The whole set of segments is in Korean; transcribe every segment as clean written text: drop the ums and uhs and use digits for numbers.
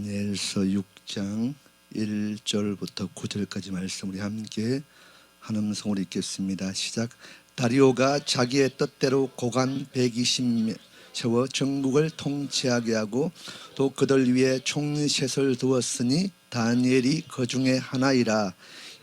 다니엘서 6장 1절부터 9절까지 말씀 우리 함께 한 음성으로 읽겠습니다. 시작. 다리오가 자기의 뜻대로 고관 120명 세워 전국을 통치하게 하고 또 그들 위에 총리셋을 두었으니 다니엘이 그 중에 하나이라.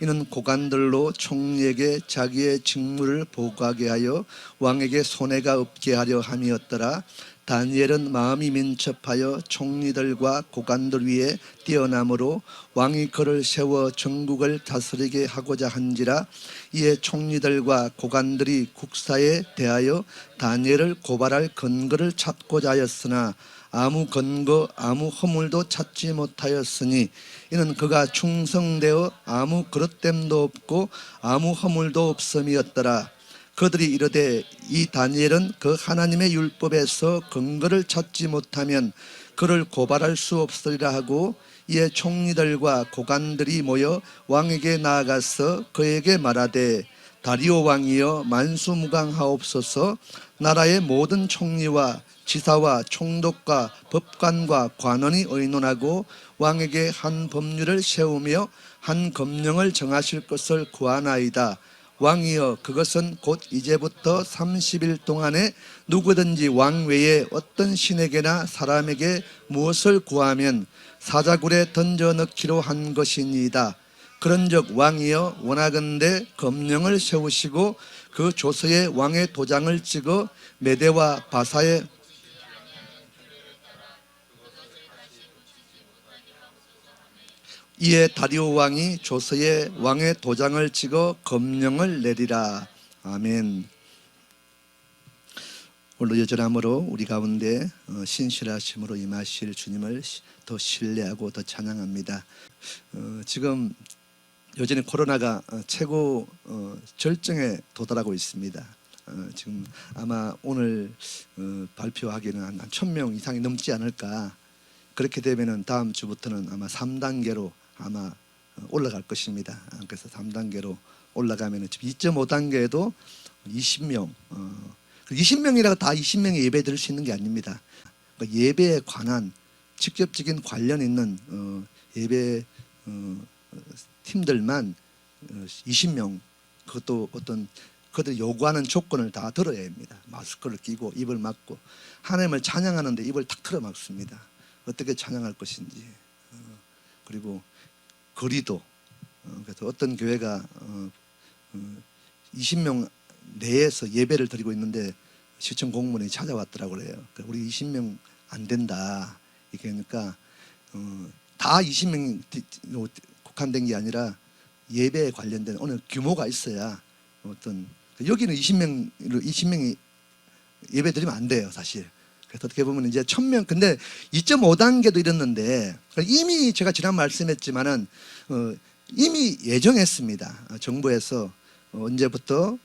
이는 고관들로 총리에게 자기의 직무를 보고하게 하여 왕에게 손해가 없게 하려 함이었더라. 다니엘은 마음이 민첩하여 총리들과 고관들 위에 뛰어남으로 왕이 그를 세워 전국을 다스리게 하고자 한지라. 이에 총리들과 고관들이 국사에 대하여 다니엘을 고발할 근거를 찾고자 하였으나 아무 근거 아무 허물도 찾지 못하였으니 이는 그가 충성되어 아무 그릇됨도 없고 아무 허물도 없음이었더라. 그들이 이르되 이 다니엘은 그 하나님의 율법에서 근거를 찾지 못하면 그를 고발할 수 없으리라 하고, 이에 총리들과 고관들이 모여 왕에게 나아가서 그에게 말하되 다리오 왕이여 만수무강하옵소서. 나라의 모든 총리와 지사와 총독과 법관과 관원이 의논하고 왕에게 한 법률을 세우며 한 검령을 정하실 것을 구하나이다. 왕이여 그것은 곧 이제부터 30일 동안에 누구든지 왕 외에 어떤 신에게나 사람에게 무엇을 구하면 사자굴에 던져 넣기로 한 것이니이다. 그런즉 왕이여 원하건대 검령을 세우시고 그 조서에 왕의 도장을 찍어 메대와 바사에 이에 다리오 왕이 조서에 왕의 도장을 찍어 검령을 내리라. 아멘. 오늘 여전함으로 우리 가운데 신실하심으로 임하실 주님을 더 신뢰하고 더 찬양합니다. 지금 여전히 코로나가 최고 절정에 도달하고 있습니다. 지금 아마 오늘 발표하기는 한 1000명 이상이 넘지 않을까. 그렇게 되면은 다음 주부터는 아마 3단계로 아마 올라갈 것입니다. 그래서 3단계로 올라가면은 지금 2.5단계에도 20명, 20명이라고 다 20명이 예배 드릴 수 있는 게 아닙니다. 그러니까 예배에 관한 직접적인 관련 있는 예배 팀들만 20명, 그것도 어떤 그들 요구하는 조건을 다 들어야 합니다. 마스크를 끼고 입을 막고 하나님을 찬양하는데 입을 탁 틀어 막습니다. 어떻게 찬양할 것인지, 그리고 거리도, 그래서 어떤 교회가 20명 내에서 예배를 드리고 있는데 시청 공무원이 찾아왔더라고 그래요. 우리 20명 안 된다. 이게 그러니까 다 20명이 국한된 게 아니라 예배에 관련된 어느 규모가 있어야 어떤, 여기는 20명이 예배 드리면 안 돼요, 사실. 그래서 어떻게 보면 이제 1000명, 근데 2.5단계도 이랬는데 이미 제가 지난 말씀했지만은 이미 예정했습니다. 정부에서 언제부터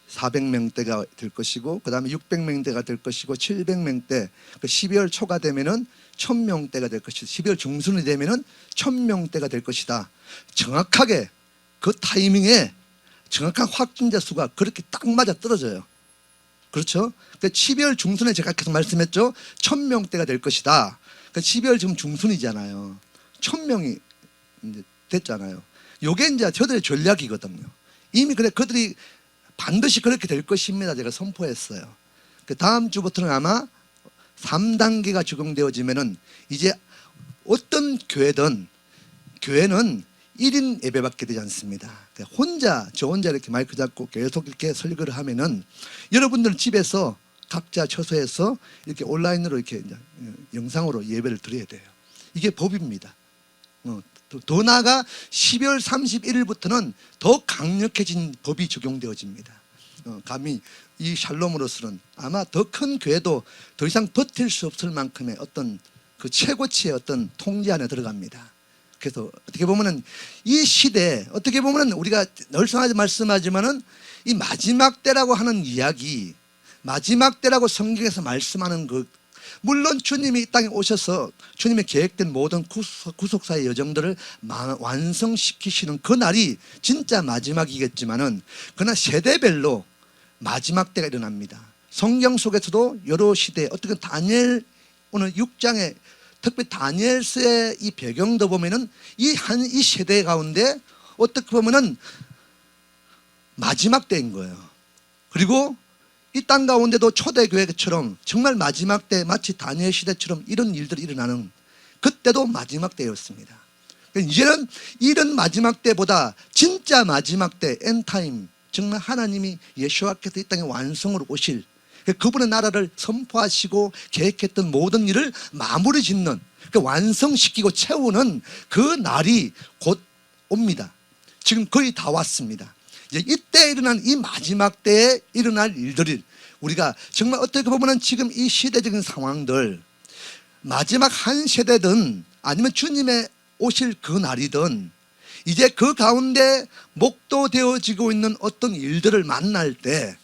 400명대가 될 것이고, 그 다음에 600명대가 될 것이고, 700명대, 12월 초가 되면은 1000명대가 될 것이다. 12월 중순이 되면은 1000명대가 될 것이다. 정확하게 그 타이밍에 정확한 확진자 수가 그렇게 딱 맞아 떨어져요. 그렇죠? 그러니까 12월 중순에 제가 계속 말씀했죠. 1000명대가 될 것이다. 그러니까 12월 지금 중순이잖아요. 1000명이 이제 됐잖아요. 요게 이제 저들의 전략이거든요. 이미 그래 그들이 반드시 그렇게 될 것입니다. 제가 선포했어요. 그 다음 주부터는 아마 3단계가 적용되어지면은 이제 어떤 교회는 1인 예배밖에 되지 않습니다. 저 혼자 이렇게 마이크 잡고 계속 이렇게 설교를 하면은 여러분들은 집에서 각자 처소에서 이렇게 온라인으로 이렇게 영상으로 예배를 드려야 돼요. 이게 법입니다. 더 나아가 12월 31일부터는 더 강력해진 법이 적용되어집니다. 감히 이 샬롬으로서는 아마 더 큰 교회도 더 이상 버틸 수 없을 만큼의 어떤 그 최고치의 어떤 통제 안에 들어갑니다. 그래서 어떻게 보면은 이 시대, 어떻게 보면은 우리가 늘상 말씀하지만은 이 마지막 때라고 하는 이야기, 마지막 때라고 성경에서 말씀하는 그, 물론 주님이 이 땅에 오셔서 주님의 계획된 모든 구속사의 여정들을 완성시키시는 그 날이 진짜 마지막이겠지만은, 그러나 세대별로 마지막 때가 일어납니다. 성경 속에서도 여러 시대, 어떻게 다니엘 오늘 6장에 특히 다니엘서의 이 배경도 보면은 이 세대 가운데 어떻게 보면은 마지막 때인 거예요. 그리고 이 땅 가운데도 초대교회처럼 정말 마지막 때 마치 다니엘 시대처럼 이런 일들이 일어나는 그때도 마지막 때였습니다. 이제는 이런 마지막 때보다 진짜 마지막 때 엔타임, 정말 하나님이 예수와께서 이 땅에 완성으로 오실 그분의 나라를 선포하시고 계획했던 모든 일을 마무리 짓는, 완성시키고 채우는 그 날이 곧 옵니다. 지금 거의 다 왔습니다. 이제 이때 일어난 이 마지막 때에 일어날 일들을 우리가 정말 어떻게 보면 지금 이 시대적인 상황들, 마지막 한 세대든 아니면 주님의 오실 그 날이든 이제 그 가운데 목도되어지고 있는 어떤 일들을 만날 때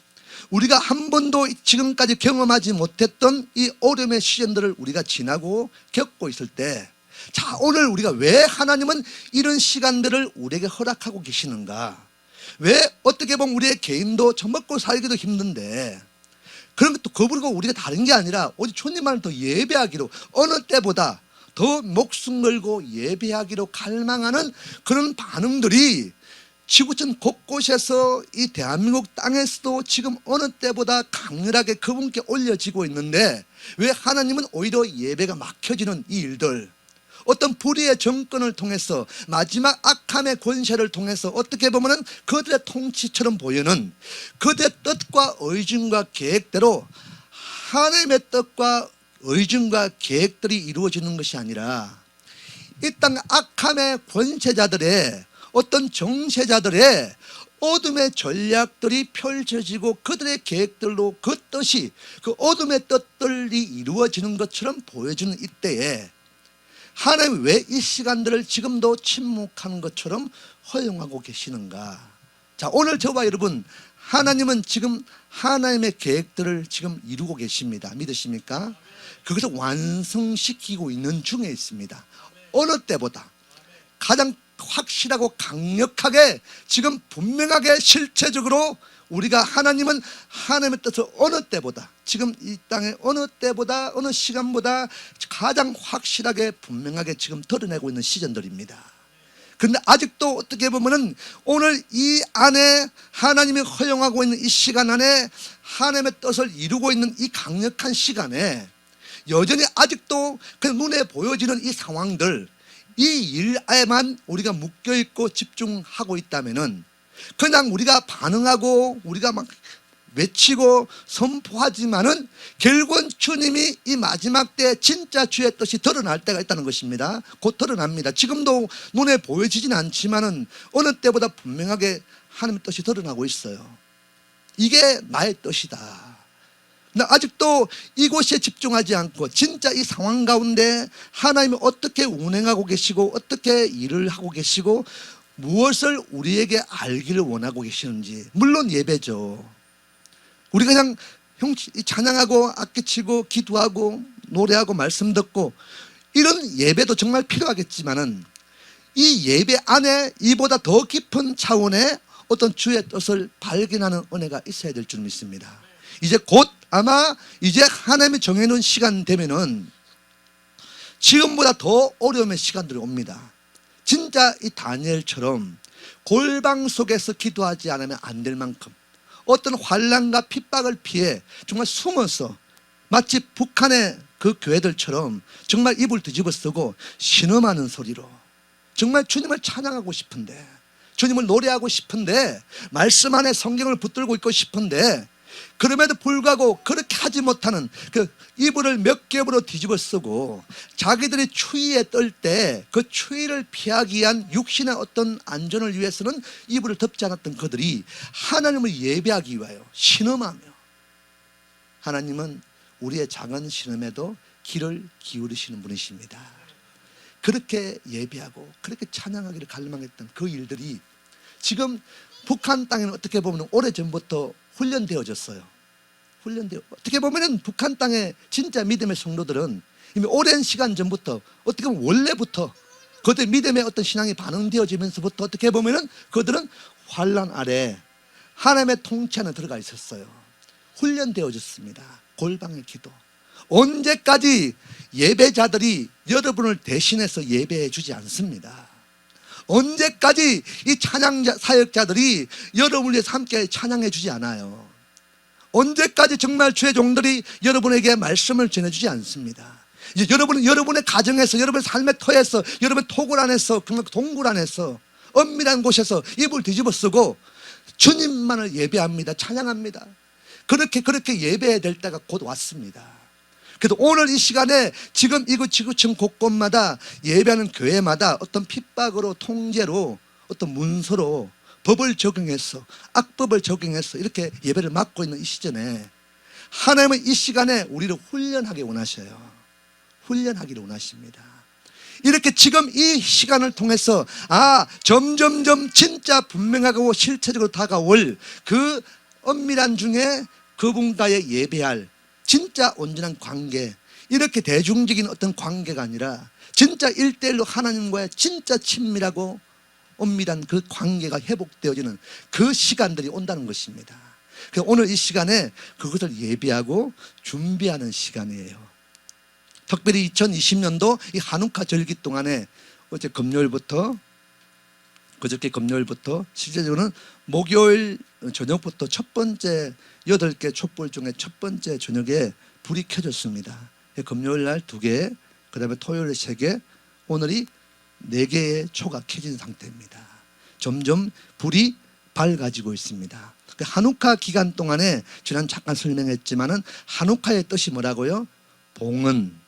우리가 한 번도 지금까지 경험하지 못했던 이 어려움의 시즌들을 우리가 지나고 겪고 있을 때, 자, 오늘 우리가 왜 하나님은 이런 시간들을 우리에게 허락하고 계시는가? 왜 어떻게 보면 우리의 개인도 저 먹고 살기도 힘든데 그런 것도 거부르고 우리가 다른 게 아니라 오직 주님만을 더 예배하기로, 어느 때보다 더 목숨 걸고 예배하기로 갈망하는 그런 반응들이 지구촌 곳곳에서 이 대한민국 땅에서도 지금 어느 때보다 강렬하게 그분께 올려지고 있는데, 왜 하나님은 오히려 예배가 막혀지는 이 일들, 어떤 불의의 정권을 통해서 마지막 악함의 권세를 통해서 어떻게 보면은 그들의 통치처럼 보이는 그들의 뜻과 의중과 계획대로 하나님의 뜻과 의중과 계획들이 이루어지는 것이 아니라 이 땅 악함의 권세자들의 어떤 정세자들의 어둠의 전략들이 펼쳐지고 그들의 계획들로 그 뜻이, 그 어둠의 뜻들이 이루어지는 것처럼 보여지는 이때에 하나님 왜 이 시간들을 지금도 침묵하는 것처럼 허용하고 계시는가? 자, 오늘 저와 여러분, 하나님은 지금 하나님의 계획들을 지금 이루고 계십니다. 믿으십니까? 그것을 완성시키고 있는 중에 있습니다. 어느 때보다 가장 확실하고 강력하게 지금 분명하게 실체적으로 우리가 하나님은 하나님의 뜻을 어느 때보다, 지금 이 땅에 어느 때보다 어느 시간보다 가장 확실하게 분명하게 지금 드러내고 있는 시즌들입니다. 그런데 아직도 어떻게 보면은 오늘 이 안에 하나님이 허용하고 있는 이 시간 안에 하나님의 뜻을 이루고 있는 이 강력한 시간에 여전히 아직도 그 눈에 보여지는 이 상황들, 이 일에만 우리가 묶여있고 집중하고 있다면은 그냥 우리가 반응하고 우리가 막 외치고 선포하지만은 결국은 주님이 이 마지막 때 진짜 주의 뜻이 드러날 때가 있다는 것입니다. 곧 드러납니다. 지금도 눈에 보여지진 않지만은 어느 때보다 분명하게 하나님의 뜻이 드러나고 있어요. 이게 나의 뜻이다. 근데 아직도 이곳에 집중하지 않고 진짜 이 상황 가운데 하나님이 어떻게 운행하고 계시고 어떻게 일을 하고 계시고 무엇을 우리에게 알기를 원하고 계시는지, 물론 예배죠. 우리가 그냥 찬양하고 악기치고 기도하고 노래하고 말씀 듣고 이런 예배도 정말 필요하겠지만은 이 예배 안에 이보다 더 깊은 차원의 어떤 주의 뜻을 발견하는 은혜가 있어야 될 줄 믿습니다. 이제 곧 아마 이제 하나님이 정해놓은 시간 되면은 지금보다 더 어려움의 시간들이 옵니다. 진짜 이 다니엘처럼 골방 속에서 기도하지 않으면 안 될 만큼 어떤 환난과 핍박을 피해 정말 숨어서 마치 북한의 그 교회들처럼 정말 입을 뒤집어 쓰고 신음하는 소리로 정말 주님을 찬양하고 싶은데, 주님을 노래하고 싶은데, 말씀 안에 성경을 붙들고 있고 싶은데 그럼에도 불구하고 그렇게 하지 못하는 그 이불을 몇 겹으로 뒤집어 쓰고 자기들이 추위에 떨 때 그 추위를 피하기 위한 육신의 어떤 안전을 위해서는 이불을 덮지 않았던 그들이 하나님을 예배하기 위하여 신음하며, 하나님은 우리의 작은 신음에도 귀를 기울이시는 분이십니다. 그렇게 예배하고 그렇게 찬양하기를 갈망했던 그 일들이 지금 북한 땅에는 어떻게 보면 오래전부터 훈련되어졌어요. 어떻게 보면 북한 땅의 진짜 믿음의 성도들은 이미 오랜 시간 전부터 어떻게 보면 원래부터 그들의 믿음의 어떤 신앙이 반응되어지면서부터 어떻게 보면 그들은 환난 아래 하나님의 통치 안에 들어가 있었어요. 훈련되어졌습니다. 골방의 기도, 언제까지 예배자들이 여러분을 대신해서 예배해 주지 않습니다. 언제까지 이 찬양 사역자들이 여러분을 위해서 함께 찬양해 주지 않아요. 언제까지 정말 주의 종들이 여러분에게 말씀을 전해주지 않습니다. 이제 여러분은 여러분의 가정에서, 여러분의 삶의 터에서, 여러분의 토굴 안에서, 동굴 안에서, 엄밀한 곳에서 이불 뒤집어 쓰고 주님만을 예배합니다. 찬양합니다. 그렇게 예배해야 될 때가 곧 왔습니다. 그래서 오늘 이 시간에 지금 이곳 지구촌 곳곳마다 예배하는 교회마다 어떤 핍박으로, 통제로, 어떤 문서로 법을 적용해서, 악법을 적용해서 이렇게 예배를 맡고 있는 이 시점에 하나님은 이 시간에 우리를 훈련하기 원하셔요. 훈련하기를 원하십니다. 이렇게 지금 이 시간을 통해서 점점점 진짜 분명하고 실체적으로 다가올 그 엄밀한 중에 그분과의 예배할 진짜 온전한 관계, 이렇게 대중적인 어떤 관계가 아니라 진짜 1대1로 하나님과의 진짜 친밀하고 엄밀한 그 관계가 회복되어지는 그 시간들이 온다는 것입니다. 그래서 오늘 이 시간에 그것을 예비하고 준비하는 시간이에요. 특별히 2020년도 이 한우카 절기 동안에 어제 금요일부터, 그저께 금요일부터, 실제적으로는 목요일 저녁부터 첫 번째 8개 촛불 중에 첫 번째 저녁에 불이 켜졌습니다. 금요일 날 2개, 그 다음에 토요일에 3개, 오늘이 4개의 초가 켜진 상태입니다. 점점 불이 밝아지고 있습니다. 한우카 기간 동안에 지난 잠깐 설명했지만은 한우카의 뜻이 뭐라고요? 봉헌,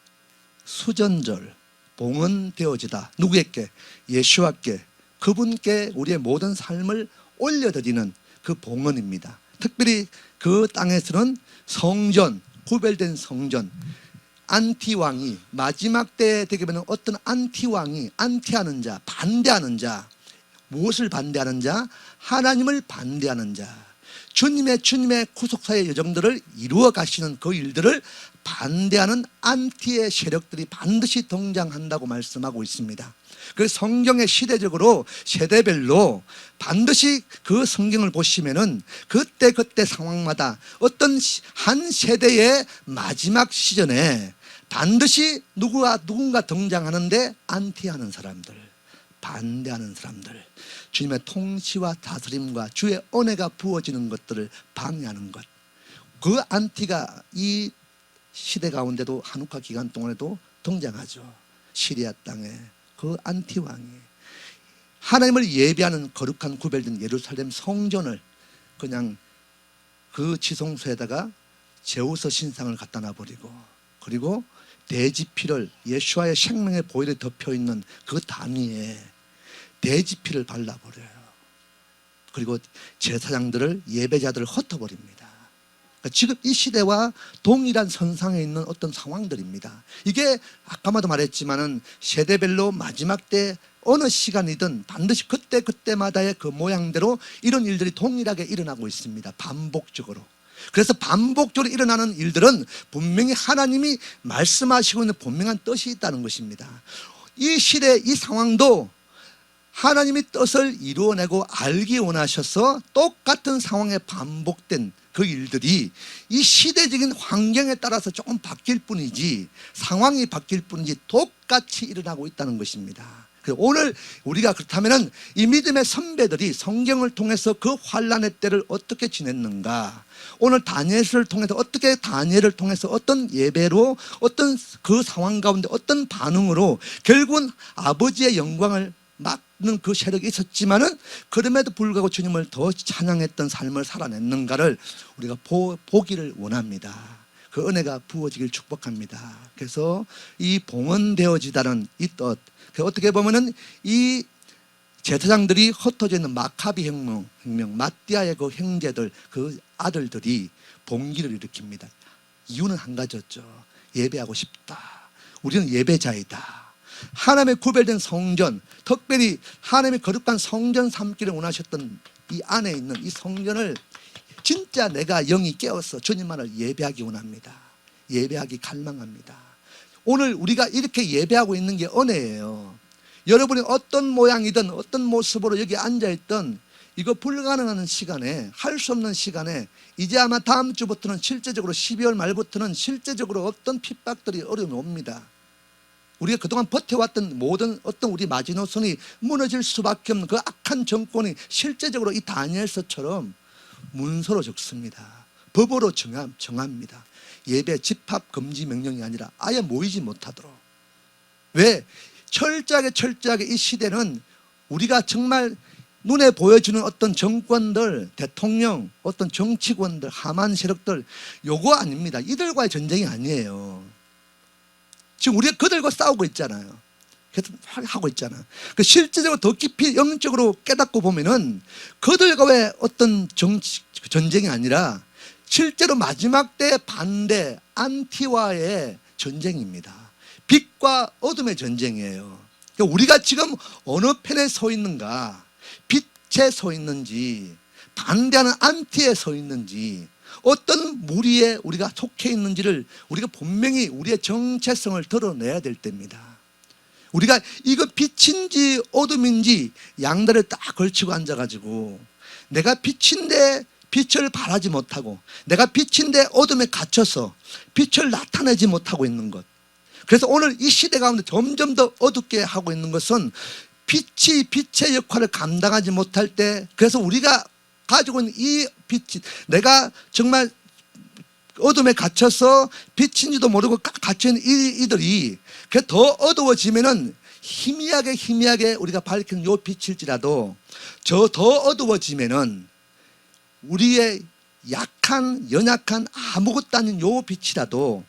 수전절, 봉헌되어지다. 누구에게? 예수와께, 그분께 우리의 모든 삶을 올려드리는 그 봉헌입니다. 특별히 그 땅에서는 성전, 구별된 성전, 안티왕이 마지막 때에 되게 되면 어떤 안티왕이, 안티하는 자, 반대하는 자, 무엇을 반대하는 자? 하나님을 반대하는 자, 주님의 구속사의 여정들을 이루어 가시는 그 일들을 반대하는 안티의 세력들이 반드시 등장한다고 말씀하고 있습니다. 그래서 성경의 시대적으로 세대별로 반드시 그 성경을 보시면은 그때 상황마다 어떤 한 세대의 마지막 시즌에 반드시 누군가 등장하는데 안티하는 사람들, 반대하는 사람들, 주님의 통치와 다스림과 주의 은혜가 부어지는 것들을 방해하는 것, 그 안티가 이 시대 가운데도 한우카 기간 동안에도 등장하죠. 시리아 땅에 그 안티왕이 하나님을 예배하는 거룩한 구별된 예루살렘 성전을 그냥 그 지성소에다가 제우스 신상을 갖다 놔버리고, 그리고 대지피를, 예수와의 생명의 보혈이 덮여있는 그 단위에 대지피를 발라버려요. 그리고 제사장들을, 예배자들을 흩어버립니다. 지금 이 시대와 동일한 선상에 있는 어떤 상황들입니다. 이게 아까도 말했지만은 세대별로 마지막 때 어느 시간이든 반드시 그때마다의 그 모양대로 이런 일들이 동일하게 일어나고 있습니다. 반복적으로. 그래서 반복적으로 일어나는 일들은 분명히 하나님이 말씀하시고 있는 분명한 뜻이 있다는 것입니다. 이 시대, 이 상황도 하나님이 뜻을 이루어내고 알기 원하셔서 똑같은 상황에 반복된 그 일들이 이 시대적인 환경에 따라서 조금 바뀔 뿐이지, 상황이 바뀔 뿐이지 똑같이 일어나고 있다는 것입니다. 그래서 오늘 우리가 그렇다면 이 믿음의 선배들이 성경을 통해서 그 환난의 때를 어떻게 지냈는가, 오늘 다니엘을 통해서 어떻게, 다니엘을 통해서 어떤 예배로, 어떤 그 상황 가운데 어떤 반응으로 결국은 아버지의 영광을 막는 그 세력이 있었지만은 그럼에도 불구하고 주님을 더 찬양했던 삶을 살아냈는가를 우리가 보기를 원합니다. 그 은혜가 부어지길 축복합니다. 그래서 이 봉헌되어지다는 이 뜻, 어떻게 보면은 이 제사장들이 흩어져 있는 마카비 혁명, 마띠아의 그 형제들, 그 아들들이 봉기를 일으킵니다. 이유는 한 가지였죠. 예배하고 싶다. 우리는 예배자이다. 하나님의 구별된 성전, 특별히 하나님의 거룩한 성전 삼기를 원하셨던 이 안에 있는 이 성전을 진짜 내가 영이 깨어서 주님만을 예배하기 원합니다. 예배하기 갈망합니다. 오늘 우리가 이렇게 예배하고 있는 게 은혜예요. 여러분이 어떤 모양이든 어떤 모습으로 여기 앉아있든 이거 불가능한 시간에, 할 수 없는 시간에 이제 아마 다음 주부터는 실제적으로 12월 말부터는 실제적으로 어떤 핍박들이 어려움이 옵니다. 우리가 그동안 버텨왔던 모든 어떤 우리 마지노선이 무너질 수밖에 없는 그 악한 정권이 실제적으로 이 다니엘서처럼 문서로 적습니다. 법으로 정합니다. 예배 집합 금지 명령이 아니라 아예 모이지 못하도록. 왜? 철저하게 이 시대는 우리가 정말 눈에 보여주는 어떤 정권들, 대통령, 어떤 정치권들, 하만 세력들, 요거 아닙니다. 이들과의 전쟁이 아니에요. 지금 우리가 그들과 싸우고 있잖아요. 계속 하고 있잖아. 그 실제적으로 더 깊이 영적으로 깨닫고 보면은 그들과의 어떤 전쟁이 아니라 실제로 마지막 때 반대, 안티와의 전쟁입니다. 빛과 어둠의 전쟁이에요. 그러니까 우리가 지금 어느 편에 서 있는가, 빛에 서 있는지, 반대하는 안티에 서 있는지, 어떤 무리에 우리가 속해 있는지를 우리가 분명히 우리의 정체성을 드러내야 될 때입니다. 우리가 이거 빛인지 어둠인지 양다리를 딱 걸치고 앉아가지고 내가 빛인데 빛을 발하지 못하고 내가 빛인데 어둠에 갇혀서 빛을 나타내지 못하고 있는 것. 그래서 오늘 이 시대 가운데 점점 더 어둡게 하고 있는 것은 빛이 빛의 역할을 감당하지 못할 때, 그래서 우리가 가지고 있는 이 빛이, 내가 정말 어둠에 gat혀서 빛인지도 모르고 갇혀있는 이들이 더 어두워지면은 희미하게 우리가 밝히는 요 빛일지라도 저 더 어두워지면은 우리의 약한 연약한 아무것도 아닌 요 빛이라도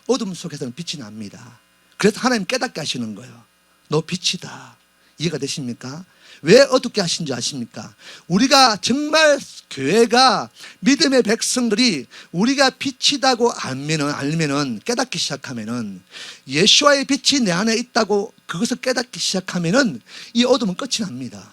어둠 속에서는 빛이 납니다. 그래서 하나님 깨닫게 하시는 거예요. 너 빛이다. 이해가 되십니까? 왜 어둡게 하신 줄 아십니까? 우리가 정말 교회가 믿음의 백성들이 우리가 빛이다고 알면은 깨닫기 시작하면은 예수와의 빛이 내 안에 있다고 그것을 깨닫기 시작하면은 이 어둠은 끝이 납니다.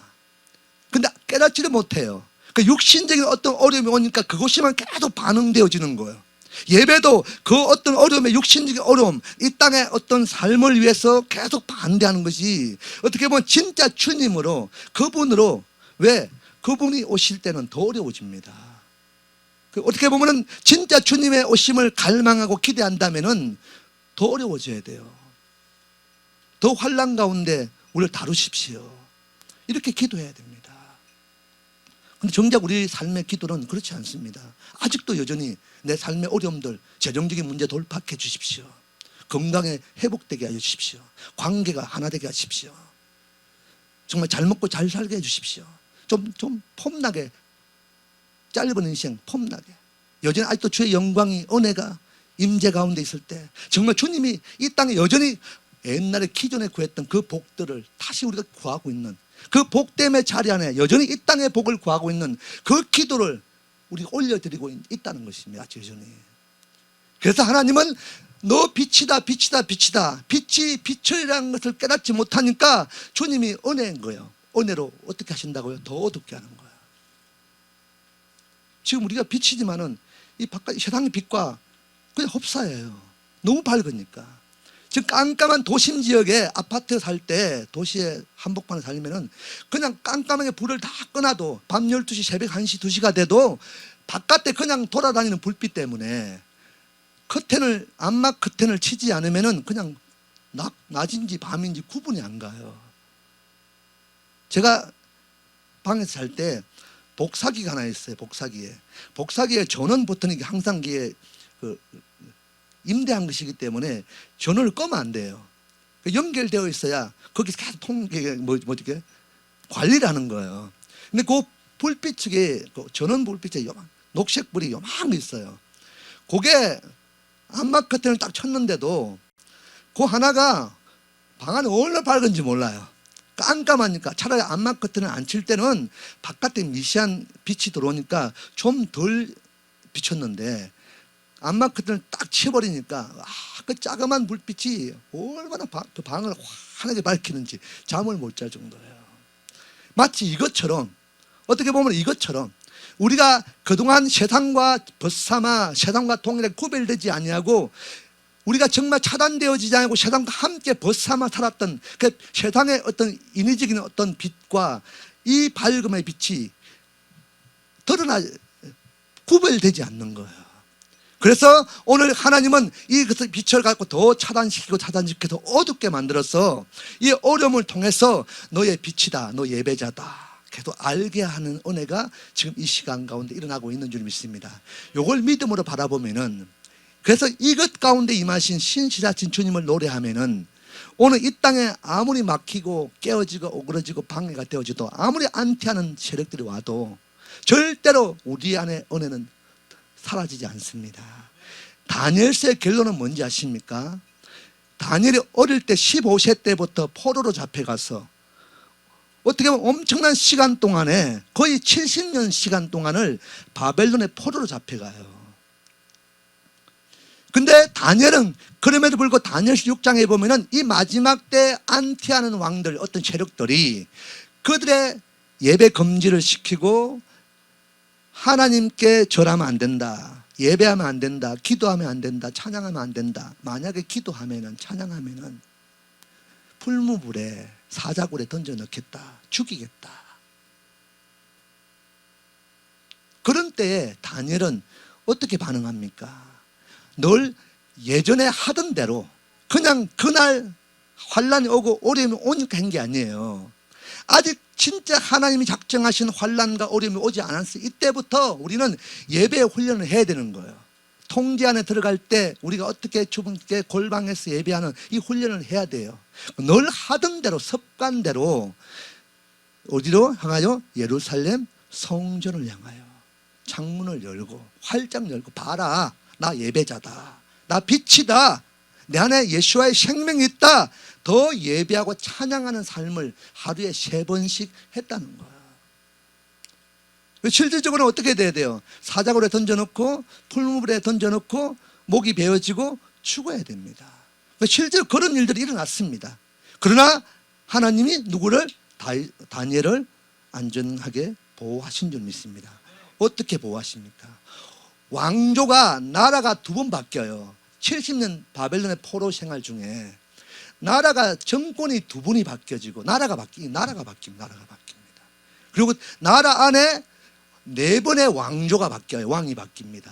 근데 깨닫지를 못해요. 그 육신적인 어떤 어려움이 오니까 그것이만 계속 반응되어지는 거예요. 예배도 그 어떤 어려움의 육신적인 어려움, 이 땅의 어떤 삶을 위해서 계속 반대하는 것이 어떻게 보면 진짜 주님으로, 그분으로, 왜? 그분이 오실 때는 더 어려워집니다. 어떻게 보면 진짜 주님의 오심을 갈망하고 기대한다면 더 어려워져야 돼요. 더 환난 가운데 우리를 다루십시오. 이렇게 기도해야 됩니다. 근데 정작 우리 삶의 기도는 그렇지 않습니다. 아직도 여전히 내 삶의 어려움들, 재정적인 문제 돌파해 주십시오. 건강에 회복되게 하여 주십시오. 관계가 하나 되게 하십시오. 정말 잘 먹고 잘 살게 해 주십시오. 좀 폼나게, 짧은 인생 폼나게. 여전히 아직도 주의 영광이, 은혜가 임재 가운데 있을 때 정말 주님이 이 땅에 여전히 옛날에 기존에 구했던 그 복들을 다시 우리가 구하고 있는, 그 복됨의 자리 안에 여전히 이 땅의 복을 구하고 있는 그 기도를 우리가 올려드리고 있다는 것입니다. 여전히. 그래서 하나님은 너 빛이다. 빛이 빛이라는 것을 깨닫지 못하니까 주님이 은혜인 거예요. 은혜로 어떻게 하신다고요? 더 어둡게 하는 거예요. 지금 우리가 빛이지만은 이 바깥 세상의 빛과 그냥 흡사해요. 너무 밝으니까. 지금 깜깜한 도심 지역에 아파트 살 때, 도시의 한복판에 살면은 그냥 깜깜하게 불을 다 꺼놔도 밤 12시, 새벽 1시, 2시가 돼도 바깥에 그냥 돌아다니는 불빛 때문에 암막 커튼을 치지 않으면은 그냥 낮인지 밤인지 구분이 안 가요. 제가 방에서 잘 때 복사기가 하나 있어요. 복사기에 전원 버튼이 항상 임대한 것이기 때문에 전원을 끄면 안 돼요. 연결되어 있어야 거기서 계속 관리를 하는 거예요. 근데 그 불빛이, 전원 불빛에 녹색불이 요만한 있어요. 그게 암막 커튼을 딱 쳤는데도 그 하나가 방 안에 얼마나 밝은지 몰라요. 깜깜하니까 차라리 암막 커튼을 안 칠 때는 바깥에 미세한 빛이 들어오니까 좀 덜 비쳤는데 암막 커튼을 딱 치워버리니까 그 자그만 불빛이 얼마나 그 방을 환하게 밝히는지 잠을 못 잘 정도예요. 마치 이것처럼, 어떻게 보면 이것처럼 우리가 그동안 세상과 벗삼아 세상과 동일하게 구별되지 아니하고 우리가 정말 차단되어지지 않고 세상과 함께 벗삼아 살았던 그 세상의 어떤 인위적인 어떤 빛과 이 밝음의 빛이 드러나 구별되지 않는 거예요. 그래서 오늘 하나님은 이것을 빛을 갖고 더 차단시켜서 어둡게 만들어서 이 어려움을 통해서 너의 빛이다, 너 예배자다 계속 알게 하는 은혜가 지금 이 시간 가운데 일어나고 있는 줄 믿습니다. 이걸 믿음으로 바라보면은, 그래서 이것 가운데 임하신 신실하신 주님을 노래하면은 오늘 이 땅에 아무리 막히고 깨어지고 오그러지고 방해가 되어지도 아무리 안티하는 세력들이 와도 절대로 우리 안에 은혜는 사라지지 않습니다. 다니엘서의 결론은 뭔지 아십니까? 다니엘이 어릴 때 15세 때부터 포로로 잡혀가서 어떻게 보면 엄청난 시간 동안에 거의 70년 시간 동안을 바벨론의 포로로 잡혀가요. 근데 다니엘은 그럼에도 불구하고 다니엘서 6장에 보면은 이 마지막 때 안티하는 왕들, 어떤 세력들이 그들의 예배 금지를 시키고 하나님께 절하면 안 된다, 예배하면 안 된다, 기도하면 안 된다, 찬양하면 안 된다. 만약에 기도하면은 찬양하면은 풀무불에 사자굴에 던져 넣겠다, 죽이겠다. 그런 때에 다니엘은 어떻게 반응합니까? 늘 예전에 하던 대로 그냥 그날 환란이 오고 어려움이 오니까 한 게 아니에요. 아직 진짜 하나님이 작정하신 환란과 어려움이 오지 않았을 이때부터 우리는 예배의 훈련을 해야 되는 거예요. 통제 안에 들어갈 때 우리가 어떻게 주분께 골방에서 예배하는 이 훈련을 해야 돼요. 늘 하던 대로 습관대로 어디로 향하여? 예루살렘 성전을 향하여 창문을 열고 활짝 열고, 봐라, 나 예배자다, 나 빛이다, 내 안에 예수와의 생명이 있다, 더 예배하고 찬양하는 삶을 하루에 3번씩 했다는 거야. 실질적으로 어떻게 돼야 돼요? 사자굴에 던져놓고 풀무불에 던져놓고 목이 베어지고 죽어야 됩니다. 실제로 그런 일들이 일어났습니다. 그러나 하나님이 누구를? 다니엘을 안전하게 보호하신 줄 믿습니다. 어떻게 보호하십니까? 왕조가, 나라가 2번 바뀌어요. 70년 바벨론의 포로 생활 중에 나라가 정권이 2번이 바뀌어지고 나라가 바뀝니다. 그리고 나라 안에 4번의 왕조가 바뀌어요. 왕이 바뀝니다.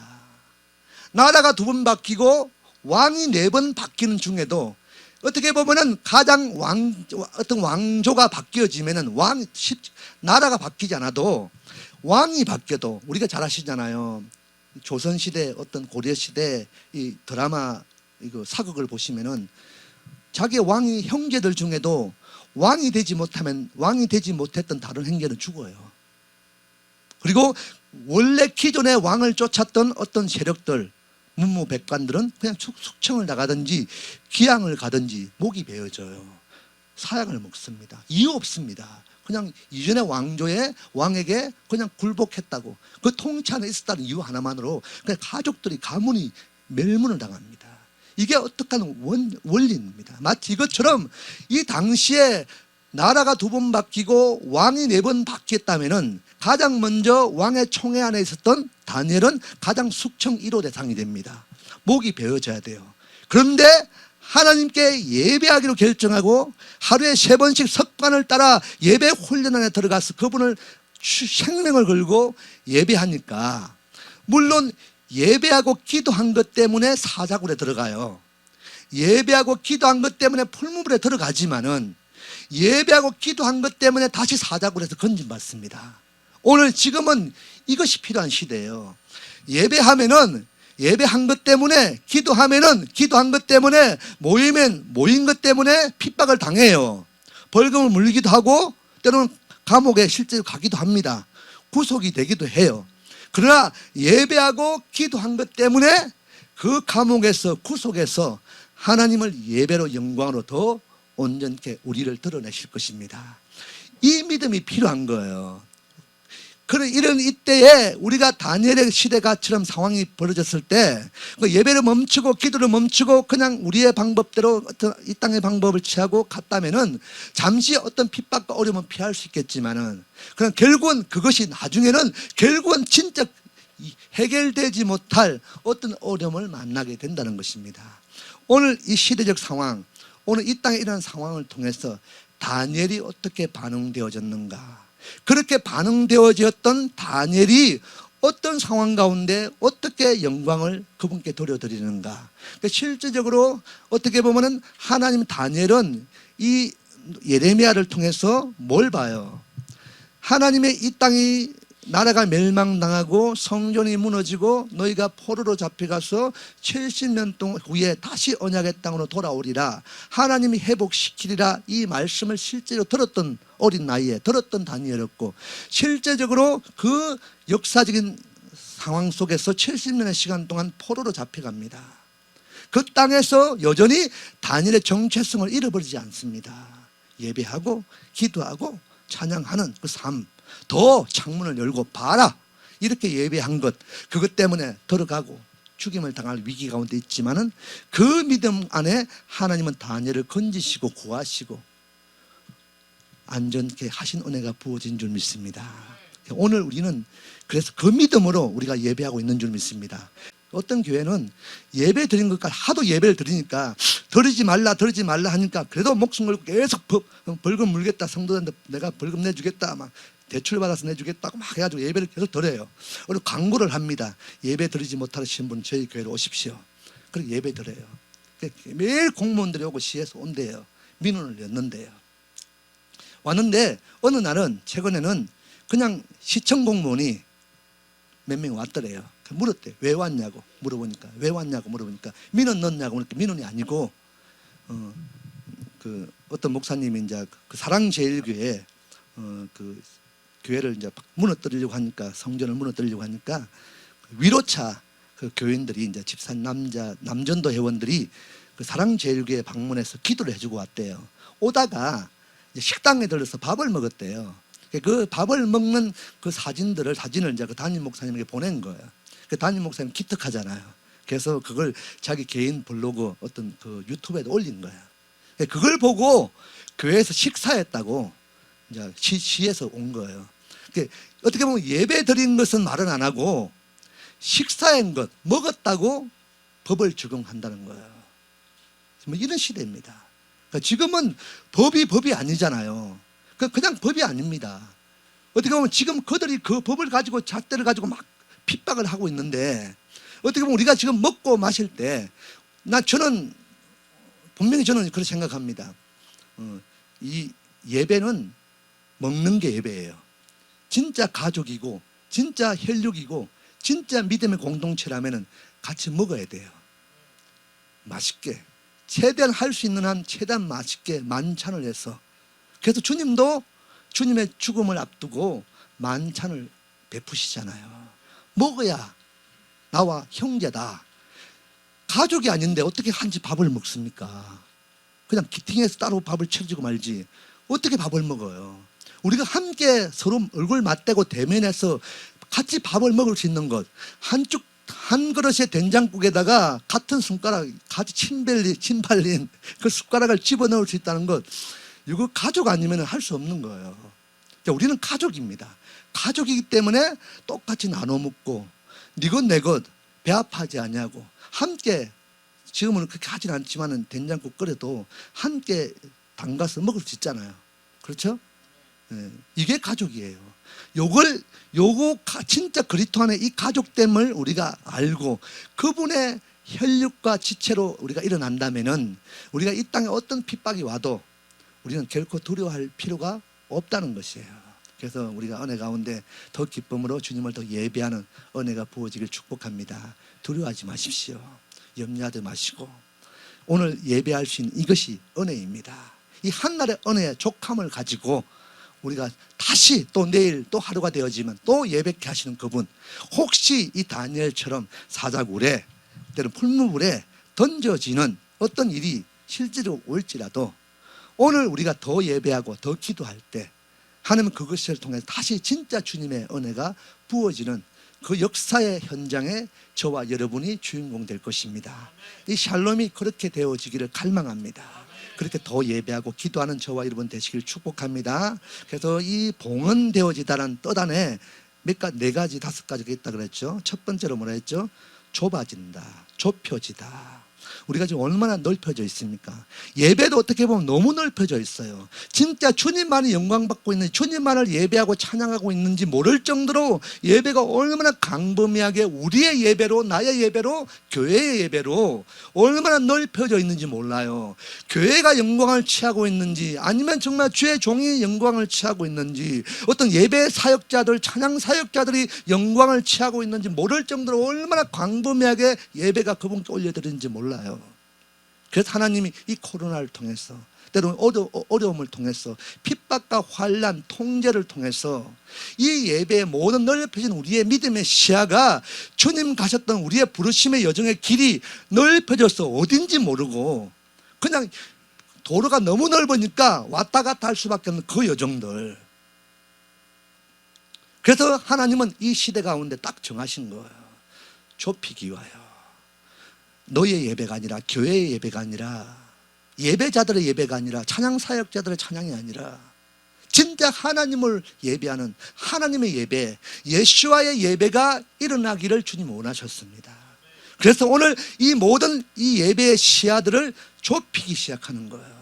나라가 2번 바뀌고 왕이 4번 바뀌는 중에도 어떻게 보면은 가장 어떤 왕조가 바뀌어지면은 나라가 바뀌지 않아도 왕이 바뀌어도, 우리가 잘 아시잖아요. 조선시대, 어떤 고려시대 이 드라마 이거 사극을 보시면은 자기 왕이 형제들 중에도 왕이 되지 못했던 다른 형제는 죽어요. 그리고 원래 기존의 왕을 쫓았던 어떤 세력들, 문무백관들은 그냥 숙청을 나가든지 기양을 가든지 목이 베어져요. 사약을 먹습니다. 이유 없습니다. 그냥 이전의 왕에게 그냥 굴복했다고, 그 통치 안에 있었다는 이유 하나만으로 그냥 가족들이, 가문이 멸문을 당합니다. 이게 어떡한 원리입니다. 마치 이것처럼 이 당시에 나라가 2번 바뀌고 왕이 4번 바뀌었다면은 가장 먼저 왕의 총애 안에 있었던 다니엘은 가장 숙청 1호 대상이 됩니다. 목이 베어져야 돼요. 그런데 하나님께 예배하기로 결정하고 하루에 3번씩 습관을 따라 예배 훈련 안에 들어가서 그분을 생명을 걸고 예배하니까, 물론 예배하고 기도한 것 때문에 사자굴에 들어가요. 예배하고 기도한 것 때문에 풀무불에 들어가지만은 예배하고 기도한 것 때문에 다시 사자굴에서 건진받습니다. 오늘 지금은 이것이 필요한 시대예요. 예배한 것 때문에, 기도한 것 때문에, 모인 것 때문에 핍박을 당해요. 벌금을 물기도 하고 때로는 감옥에 실제로 가기도 합니다. 구속이 되기도 해요. 그러나 예배하고 기도한 것 때문에 그 감옥에서, 구속에서 하나님을 예배로, 영광으로 더 온전케 우리를 드러내실 것입니다. 이 믿음이 필요한 거예요. 이런 이때에 우리가 다니엘의 시대가처럼 상황이 벌어졌을 때 예배를 멈추고 기도를 멈추고 그냥 우리의 방법대로 어떤 이 땅의 방법을 취하고 갔다면은 잠시 어떤 핍박과 어려움은 피할 수 있겠지만은, 그럼 결국은 그것이 나중에는 결국은 진짜 해결되지 못할 어떤 어려움을 만나게 된다는 것입니다. 오늘 이 시대적 상황, 오늘 이 땅에 일어난 상황을 통해서 다니엘이 어떻게 반응되어졌는가, 그렇게 반응되어졌던 다니엘이 어떤 상황 가운데 어떻게 영광을 그분께 돌려드리는가. 그러니까 실질적으로 어떻게 보면은 하나님, 다니엘은 이 예레미야를 통해서 뭘 봐요? 하나님의 이 땅이 나라가 멸망당하고 성전이 무너지고 너희가 포로로 잡혀가서 70년 동안 후에 다시 언약의 땅으로 돌아오리라, 하나님이 회복시키리라, 이 말씀을 실제로 들었던 어린 나이에 들었던 다니엘이었고, 실제적으로 그 역사적인 상황 속에서 70년의 시간 동안 포로로 잡혀갑니다. 그 땅에서 여전히 다니엘의 정체성을 잃어버리지 않습니다. 예배하고 기도하고 찬양하는 그 삶, 더 창문을 열고 봐라, 이렇게 예배한 것, 그것 때문에 들어가고 죽임을 당할 위기 가운데 있지만은 그 믿음 안에 하나님은 다니엘을 건지시고 구하시고 안전케 하신 은혜가 부어진 줄 믿습니다. 오늘 우리는 그래서 그 믿음으로 우리가 예배하고 있는 줄 믿습니다. 어떤 교회는 예배 드린 것까지 하도 예배를 드리니까 드리지 말라 하니까 그래도 목숨 걸고 계속 벌금 물겠다, 성도들한테 내가 벌금 내주겠다, 막 대출 받아서 내주겠다고 막 해가지고 예배를 계속 드려요. 그리고 광고를 합니다. 예배 드리지 못하신 분 저희 교회로 오십시오. 그리고 예배 드려요. 매일 공무원들이 오고 시에서 온대요. 민원을 냈는데요. 왔는데 어느 날은 최근에는 그냥 시청 공무원이 몇 명 왔더래요. 물었대요. 왜 왔냐고 물어보니까 민원 넣었냐고 그러니까 민원이 아니고 그 어떤 목사님이 이제 그 사랑제일교회 그 교회를 이제 무너뜨리려고 하니까, 성전을 무너뜨리려고 하니까 위로차 그 교인들이 이제 집산 남전도 회원들이 그 사랑제일교회 방문해서 기도를 해주고 왔대요. 오다가 이제 식당에 들러서 밥을 먹었대요. 그 밥을 먹는 그 사진을 이제 그 담임 목사님에게 보낸 거예요. 그 담임 목사님 기특하잖아요. 그래서 그걸 자기 개인 블로그 어떤 그 유튜브에도 올린 거예요. 그걸 보고 교회에서 식사했다고 이제 시에서 온 거예요. 어떻게 보면 예배 드린 것은 말은 안 하고 식사한 것, 먹었다고 법을 적용한다는 거예요. 뭐 이런 시대입니다. 그러니까 지금은 법이 아니잖아요. 그냥 법이 아닙니다. 어떻게 보면 지금 그들이 그 법을 가지고 잣대를 가지고 막 핍박을 하고 있는데, 어떻게 보면 우리가 지금 먹고 마실 때 저는 분명히 그렇게 생각합니다. 이 예배는 먹는 게 예배예요. 진짜 가족이고 진짜 혈육이고 진짜 믿음의 공동체라면 같이 먹어야 돼요. 맛있게, 최대한 할 수 있는 한 최대한 맛있게 만찬을 해서. 그래서 주님도 주님의 죽음을 앞두고 만찬을 베푸시잖아요. 먹어야 나와 형제다. 가족이 아닌데 어떻게 한지 밥을 먹습니까? 그냥 기팅해서 따로 밥을 챙기고 말지 어떻게 밥을 먹어요? 우리가 함께 서로 얼굴 맞대고 대면해서 같이 밥을 먹을 수 있는 것, 한 그릇의 된장국에다가 같은 손가락 같이 침 발린 그 숟가락을 집어넣을 수 있다는 것, 이거 가족 아니면 할 수 없는 거예요. 우리는 가족입니다. 가족이기 때문에 똑같이 나눠 먹고 네 것 내 것 배합하지 않냐고 함께, 지금은 그렇게 하진 않지만 된장국 끓여도 함께 담가서 먹을 수 있잖아요. 그렇죠? 네, 이게 가족이에요. 요거 진짜 그리스도 안에 이 가족됨을 우리가 알고 그분의 혈육과 지체로 우리가 일어난다면은 우리가 이 땅에 어떤 핍박이 와도 우리는 결코 두려워할 필요가 없다는 것이에요. 그래서 우리가 은혜 가운데 더 기쁨으로 주님을 더 예배하는 은혜가 부어지길 축복합니다. 두려워하지 마십시오. 염려하지 마시고 오늘 예배할 수 있는 이것이 은혜입니다. 이 한날의 은혜의 족함을 가지고 우리가 다시 또 내일 또 하루가 되어지면 또 예배케 하시는 그분, 혹시 이 다니엘처럼 사자굴에 때는 풀무불에 던져지는 어떤 일이 실제로 올지라도 오늘 우리가 더 예배하고 더 기도할 때 하나님은 그것을 통해서 다시 진짜 주님의 은혜가 부어지는 그 역사의 현장에 저와 여러분이 주인공 될 것입니다. 이 샬롬이 그렇게 되어지기를 갈망합니다. 그렇게 더 예배하고 기도하는 저와 여러분 되시길 축복합니다. 그래서 이 봉헌되어지다라는 뜻 안에 네 가지, 5가지가 있다 그랬죠. 첫 번째로 뭐라 했죠? 좁아진다, 좁혀지다. 우리가 지금 얼마나 넓혀져 있습니까? 예배도 어떻게 보면 너무 넓혀져 있어요. 진짜 주님만이 영광받고 있는지, 주님만을 예배하고 찬양하고 있는지 모를 정도로 예배가 얼마나 광범위하게 우리의 예배로, 나의 예배로, 교회의 예배로 얼마나 넓혀져 있는지 몰라요. 교회가 영광을 취하고 있는지, 아니면 정말 주의 종이 영광을 취하고 있는지, 어떤 예배 사역자들, 찬양 사역자들이 영광을 취하고 있는지 모를 정도로 얼마나 광범위하게 예배가 그분께 올려드리는지 몰라요. 그래서 하나님이 이 코로나를 통해서, 때로는 어려움을 통해서, 핍박과 환난, 통제를 통해서 이 예배의 모든 넓혀진 우리의 믿음의 시야가 주님 가셨던 우리의 부르심의 여정의 길이 넓혀져서 어딘지 모르고 그냥 도로가 너무 넓으니까 왔다 갔다 할 수밖에 없는 그 여정들. 그래서 하나님은 이 시대 가운데 딱 정하신 거예요. 좁히기 위하여. 너의 예배가 아니라, 교회의 예배가 아니라, 예배자들의 예배가 아니라, 찬양 사역자들의 찬양이 아니라 진짜 하나님을 예배하는 하나님의 예배, 예수와의 예배가 일어나기를 주님 원하셨습니다. 그래서 오늘 이 모든 이 예배의 시야들을 좁히기 시작하는 거예요.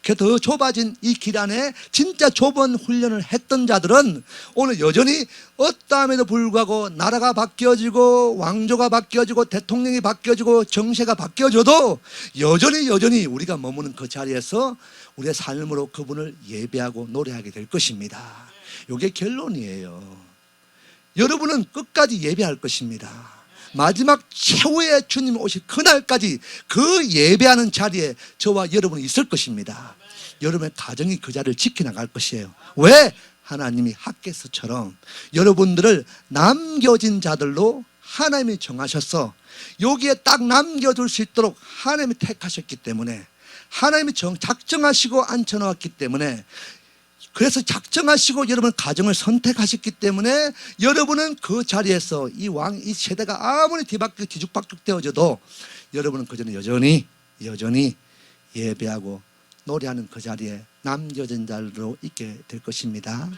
그래서 더 좁아진 이 길 안에 진짜 좁은 훈련을 했던 자들은 오늘 여전히 어떠함에도 불구하고 나라가 바뀌어지고 왕조가 바뀌어지고 대통령이 바뀌어지고 정세가 바뀌어져도 여전히 우리가 머무는 그 자리에서 우리의 삶으로 그분을 예배하고 노래하게 될 것입니다. 이게 결론이에요. 여러분은 끝까지 예배할 것입니다. 마지막 최후의 주님 오실 그날까지 그 예배하는 자리에 저와 여러분이 있을 것입니다. 여러분의 가정이 그 자리를 지켜나갈 것이에요. 왜? 하나님이 핫게스처럼 여러분들을 남겨진 자들로 하나님이 정하셔서 여기에 딱 남겨둘 수 있도록 하나님이 택하셨기 때문에, 하나님이 작정하시고 앉혀놓았기 때문에, 그래서 작정하시고 여러분 가정을 선택하셨기 때문에 여러분은 그 자리에서 이 세대가 아무리 뒤죽박죽 되어져도 여러분은 그전에 여전히 예배하고 노래하는 그 자리에 남겨진 자로 있게 될 것입니다.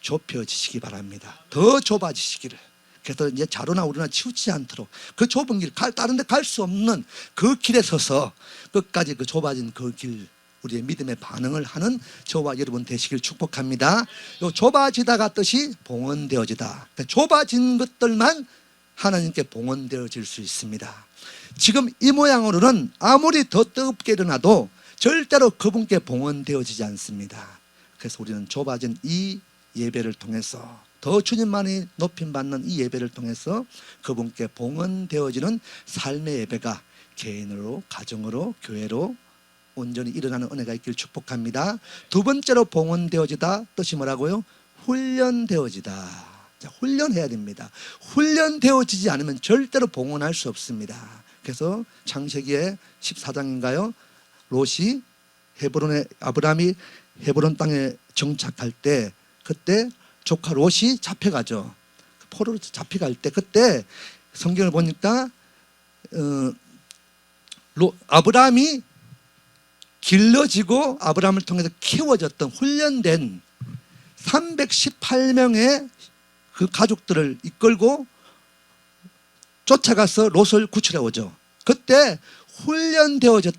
좁혀지시기 바랍니다. 더 좁아지시기를. 그래서 이제 자로나 우로나 치우치지 않도록 그 좁은 길, 다른 데 갈 수 없는 그 길에 서서 끝까지 그 좁아진 그 길, 우리의 믿음의 반응을 하는 저와 여러분 되시길 축복합니다. 요 좁아지다가 뜻이 봉헌되어지다. 그러니까 좁아진 것들만 하나님께 봉헌되어질 수 있습니다. 지금 이 모양으로는 아무리 더 뜨겁게 일어나도 절대로 그분께 봉헌되어지지 않습니다. 그래서 우리는 좁아진 이 예배를 통해서, 더 주님만이 높임받는 이 예배를 통해서 그분께 봉헌되어지는 삶의 예배가 개인으로, 가정으로, 교회로 온전히 일어나는 은혜가 있길 축복합니다. 두 번째로 봉헌되어지다 뜻이 뭐라고요? 훈련되어지다. 자, 훈련해야 됩니다. 훈련되어지지 않으면 절대로 봉헌할 수 없습니다. 그래서 창세기의 14장인가요? 롯이 아브라함이 헤브론 땅에 정착할 때, 그때 조카 롯이 잡혀가죠. 포로로 잡혀갈 때, 그때 성경을 보니까 아브라함이 길러지고 아브라함을 통해서 키워졌던 훈련된 318명의 그 가족들을 이끌고 쫓아가서 롯을 구출해 오죠. 그때 훈련되어진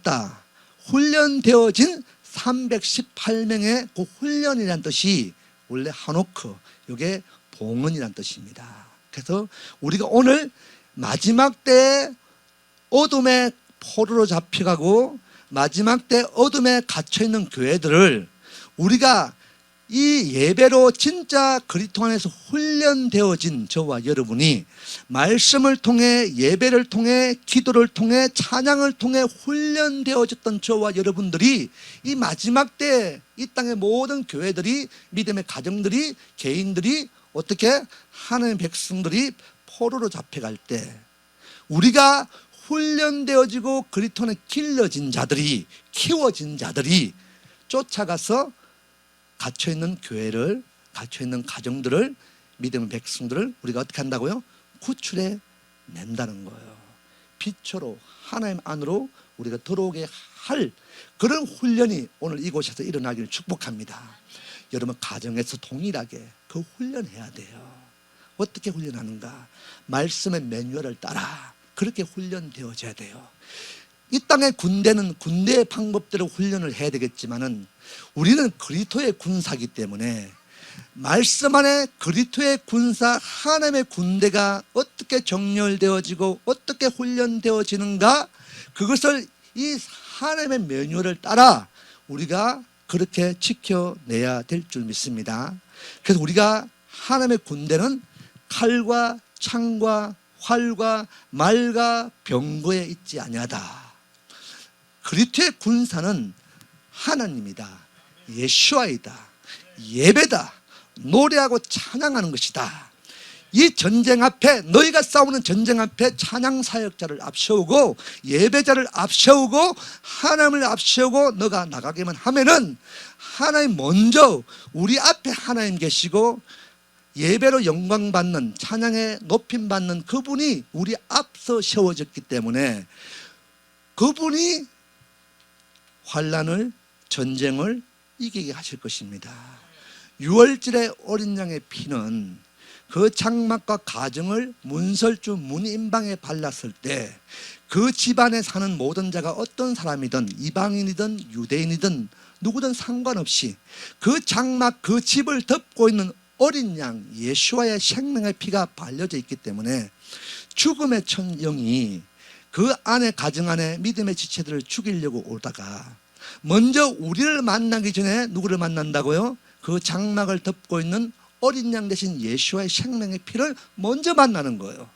318명의 그 훈련이라는 뜻이 원래 하노크, 이게 봉헌이라는 뜻입니다. 그래서 우리가 오늘 마지막 때에 어둠의 포로로 잡혀가고 마지막 때 어둠에 갇혀있는 교회들을 우리가 이 예배로 진짜 그리스도 안에서 훈련되어진 저와 여러분이 말씀을 통해, 예배를 통해, 기도를 통해, 찬양을 통해 훈련되어졌던 저와 여러분들이 이 마지막 때 이 땅의 모든 교회들이, 믿음의 가정들이, 개인들이, 어떻게 하나님의 백성들이 포로로 잡혀갈 때 우리가 훈련되어지고 그리스도 안에 길러진 자들이, 키워진 자들이 쫓아가서 갇혀있는 교회를, 갇혀있는 가정들을, 믿음의 백성들을 우리가 어떻게 한다고요? 구출해 낸다는 거예요. 빛으로, 하나님 안으로 우리가 들어오게 할 그런 훈련이 오늘 이곳에서 일어나기를 축복합니다. 여러분 가정에서 동일하게 그 훈련해야 돼요. 어떻게 훈련하는가? 말씀의 매뉴얼을 따라 그렇게 훈련되어져야 돼요. 이 땅의 군대는 군대의 방법대로 훈련을 해야 되겠지만은 우리는 그리스도의 군사이기 때문에 말씀 안에 그리스도의 군사 하나님의 군대가 어떻게 정렬되어지고 어떻게 훈련되어지는가, 그것을 이 하나님의 매뉴얼을 따라 우리가 그렇게 지켜내야 될 줄 믿습니다. 그래서 우리가 하나님의 군대는 칼과 창과 활과 말과 병거에 있지 아니하다. 그리스도의 군사는 하나님이다, 예수와이다, 예배다, 노래하고 찬양하는 것이다. 이 전쟁 앞에, 너희가 싸우는 전쟁 앞에 찬양 사역자를 앞세우고 예배자를 앞세우고 하나님을 앞세우고 너가 나가기만 하면은 하나님 먼저 우리 앞에 하나님 계시고 예배로 영광 받는, 찬양에 높임 받는 그분이 우리 앞서 세워졌기 때문에 그분이 환난을, 전쟁을 이기게 하실 것입니다. 유월절의 어린 양의 피는 그 장막과 가정을 문설주 문인방에 발랐을 때 그 집안에 사는 모든 자가 어떤 사람이든 이방인이든 유대인이든 누구든 상관없이 그 장막, 그 집을 덮고 있는 어린 양 예수와의 생명의 피가 발려져 있기 때문에 죽음의 천영이 그 안에, 가정 안에 믿음의 지체들을 죽이려고 오다가 먼저 우리를 만나기 전에 누구를 만난다고요? 그 장막을 덮고 있는 어린 양 대신 예수와의 생명의 피를 먼저 만나는 거예요.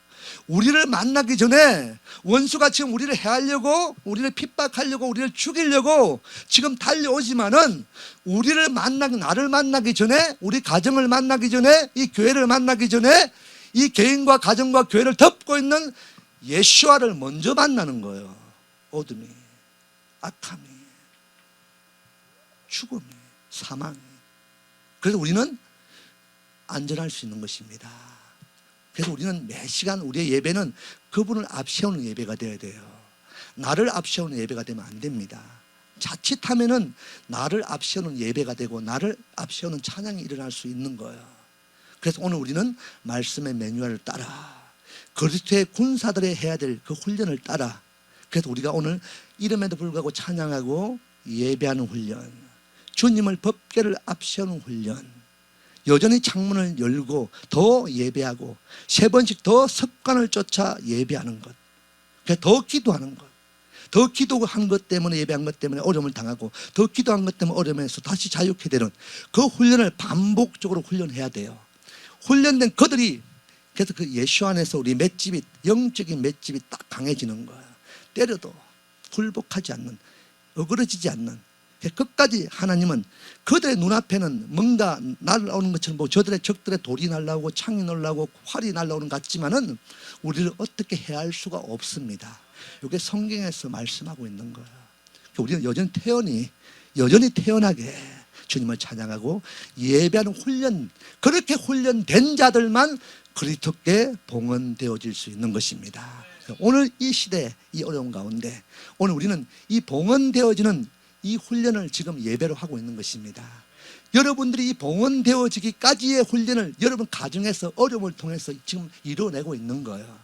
우리를 만나기 전에 원수가 지금 우리를 해하려고, 우리를 핍박하려고, 우리를 죽이려고 지금 달려오지만은 우리를 만나기, 나를 만나기 전에, 우리 가정을 만나기 전에, 이 교회를 만나기 전에 이 개인과 가정과 교회를 덮고 있는 예수와를 먼저 만나는 거예요. 어둠이, 악함이, 죽음이, 사망이. 그래서 우리는 안전할 수 있는 것입니다. 그래서 우리는 매 시간 우리의 예배는 그분을 앞세우는 예배가 되어야 돼요. 나를 앞세우는 예배가 되면 안 됩니다. 자칫하면은 나를 앞세우는 예배가 되고 나를 앞세우는 찬양이 일어날 수 있는 거예요. 그래서 오늘 우리는 말씀의 매뉴얼을 따라 그리스도의 군사들이 해야 될 그 훈련을 따라, 그래서 우리가 오늘 이름에도 불구하고 찬양하고 예배하는 훈련, 주님을 법궤를 앞세우는 훈련, 여전히 창문을 열고 더 예배하고 세 번씩 더 습관을 쫓아 예배하는 것, 더 기도하는 것, 더 기도한 것 때문에, 예배한 것 때문에 어려움을 당하고 더 기도한 것 때문에 어려움에서 다시 자유케 되는 그 훈련을 반복적으로 훈련해야 돼요. 훈련된 그들이, 그래서 그 예수 안에서 우리 맷집이, 영적인 맷집이 딱 강해지는 거예요. 때려도 굴복하지 않는, 어그러지지 않는, 끝까지 하나님은 그들의 눈앞에는 뭔가 날아오는 것처럼 보고 저들의 적들의 돌이 날아오고 창이 날아오고 활이 날아오는 것 같지만은 우리를 어떻게 해할 수가 없습니다. 이게 성경에서 말씀하고 있는 거예요. 우리는 여전히 태연하게 주님을 찬양하고 예배하는 훈련, 그렇게 훈련된 자들만 그리스도께 봉헌되어질 수 있는 것입니다. 오늘 이 시대, 이 어려운 가운데 오늘 우리는 이 봉헌되어지는 이 훈련을 지금 예배로 하고 있는 것입니다. 여러분들이 이 봉헌되어지기까지의 훈련을 여러분 가정에서 어려움을 통해서 지금 이루어내고 있는 거예요.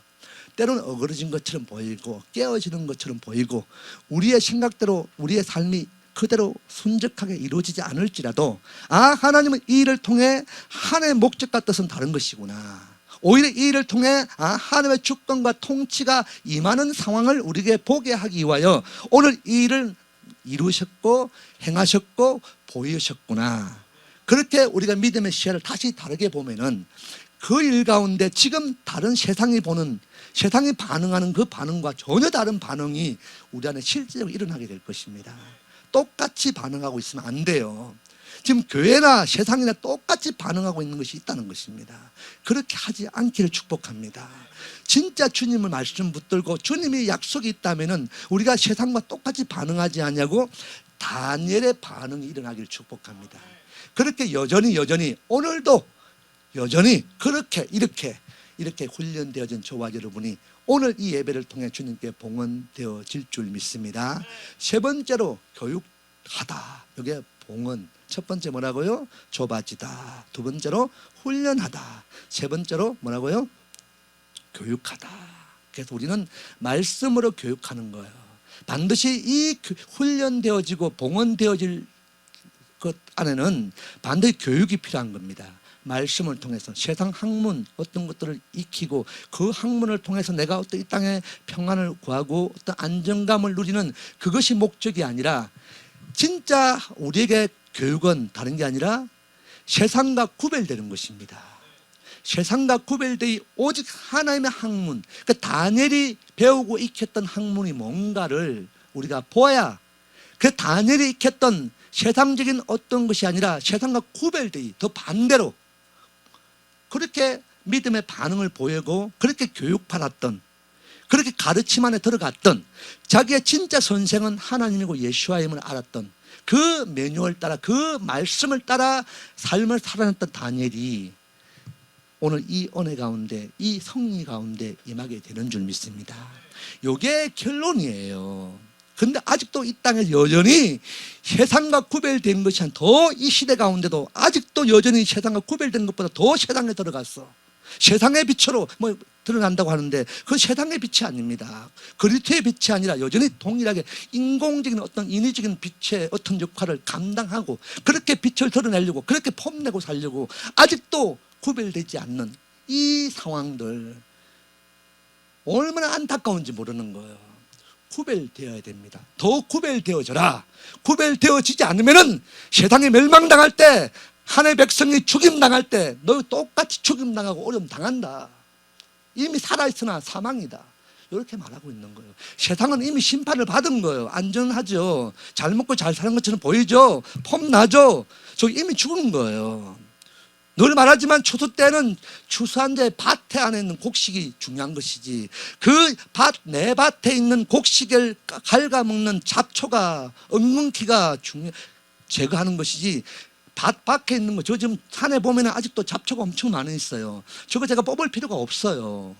때로는 어그러진 것처럼 보이고 깨어지는 것처럼 보이고 우리의 생각대로 우리의 삶이 그대로 순적하게 이루어지지 않을지라도, 하나님은 이 일을 통해 하나님의 목적과 뜻은 다른 것이구나, 오히려 이 일을 통해 하나님의 주권과 통치가 임하는 상황을 우리에게 보게 하기 위하여 오늘 이 일을 이루셨고 행하셨고 보이셨구나. 그렇게 우리가 믿음의 시야를 다시 다르게 보면은 그 일 가운데 지금 다른 세상이 보는, 세상이 반응하는 그 반응과 전혀 다른 반응이 우리 안에 실제로 일어나게 될 것입니다. 똑같이 반응하고 있으면 안 돼요. 지금 교회나 세상이나 똑같이 반응하고 있는 것이 있다는 것입니다. 그렇게 하지 않기를 축복합니다. 진짜 주님을 말씀 붙들고 주님이 약속이 있다면은 우리가 세상과 똑같이 반응하지 않냐고 다니엘의 반응이 일어나기를 축복합니다. 그렇게 여전히 오늘도 여전히 그렇게 이렇게 훈련되어진 저와 여러분이 오늘 이 예배를 통해 주님께 봉헌되어질 줄 믿습니다. 세 번째로 교육하다. 이게 봉헌. 첫 번째 뭐라고요? 좁아지다. 두 번째로 훈련하다. 세 번째로 뭐라고요? 교육하다. 그래서 우리는 말씀으로 교육하는 거예요. 반드시 이 훈련되어지고 봉헌되어질 것 안에는 반드시 교육이 필요한 겁니다. 말씀을 통해서 세상 학문 어떤 것들을 익히고 그 학문을 통해서 내가 어떤 이 땅에 평안을 구하고 어떤 안정감을 누리는 그것이 목적이 아니라 진짜 우리에게 교육은 다른 게 아니라 세상과 구별되는 것입니다. 세상과 구별되이 오직 하나님의 학문, 그 다니엘이 배우고 익혔던 학문이 뭔가를 우리가 보아야 그 다니엘이 익혔던 세상적인 어떤 것이 아니라 세상과 구별되이 더 반대로 그렇게 믿음의 반응을 보이고 그렇게 교육받았던 그렇게 가르침 안에 들어갔던 자기의 진짜 선생은 하나님이고 예수와임을 알았던 그 매뉴얼 따라 그 말씀을 따라 삶을 살아냈던 다니엘이 오늘 이 은혜 가운데 이 성리 가운데 임하게 되는 줄 믿습니다. 이게 결론이에요. 근데 아직도 이 땅에 여전히 세상과 구별된 것이 더 이 시대 가운데도 아직도 여전히 세상과 구별된 것보다 더 세상에 들어갔어. 세상의 빛으로 뭐 드러난다고 하는데 그 세상의 빛이 아닙니다. 그리스도의 빛이 아니라 여전히 동일하게 인공적인 어떤 인위적인 빛의 어떤 역할을 감당하고 그렇게 빛을 드러내려고 그렇게 폼내고 살려고 아직도 구별되지 않는 이 상황들 얼마나 안타까운지 모르는 거예요. 구별되어야 됩니다. 더 구별되어져라. 구별되어지지 않으면은 세상에 멸망당할 때 하나님의 백성이 죽임당할 때 너 똑같이 죽임당하고 어려움 당한다. 이미 살아있으나 사망이다. 이렇게 말하고 있는 거예요. 세상은 이미 심판을 받은 거예요. 안전하죠. 잘 먹고 잘 사는 것처럼 보이죠. 폼나죠. 저 이미 죽은 거예요. 늘 말하지만 추수 때는 추수한 자의 밭에 안에 있는 곡식이 중요한 것이지 그 내 밭에 있는 곡식을 갉아먹는 잡초가 엉겅퀴가 제거하는 것이지 밭 밖에 있는 거, 저 지금 산에 보면 아직도 잡초가 엄청 많이 있어요. 저거 제가 뽑을 필요가 없어요.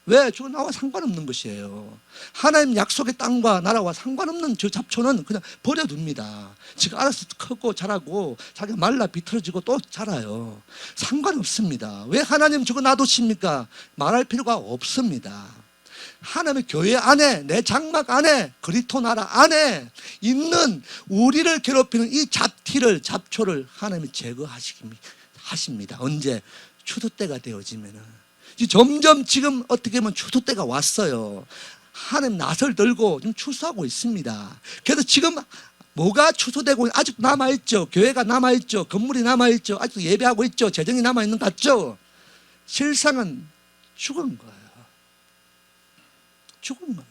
왜? 저거 나와 상관없는 것이에요. 하나님 약속의 땅과 나라와 상관없는 저 잡초는 그냥 버려둡니다. 지가 알아서 크고 자라고 자기가 말라 비틀어지고 또 자라요. 상관없습니다. 왜 하나님 저거 놔두십니까? 말할 필요가 없습니다. 하나님의 교회 안에 내 장막 안에 그리스도 나라 안에 있는 우리를 괴롭히는 이 잡초를 하나님이 제거하십니다. 언제? 추수 때가 되어지면은 점점 지금 어떻게 보면 추수 때가 왔어요. 하나님 낫을 들고 지금 추수하고 있습니다. 그래서 지금 뭐가 추수되고 아직 남아있죠. 교회가 남아있죠. 건물이 남아있죠. 아직도 예배하고 있죠. 재정이 남아있는 것 같죠. 실상은 죽은 거예요. 죽은 겁니다.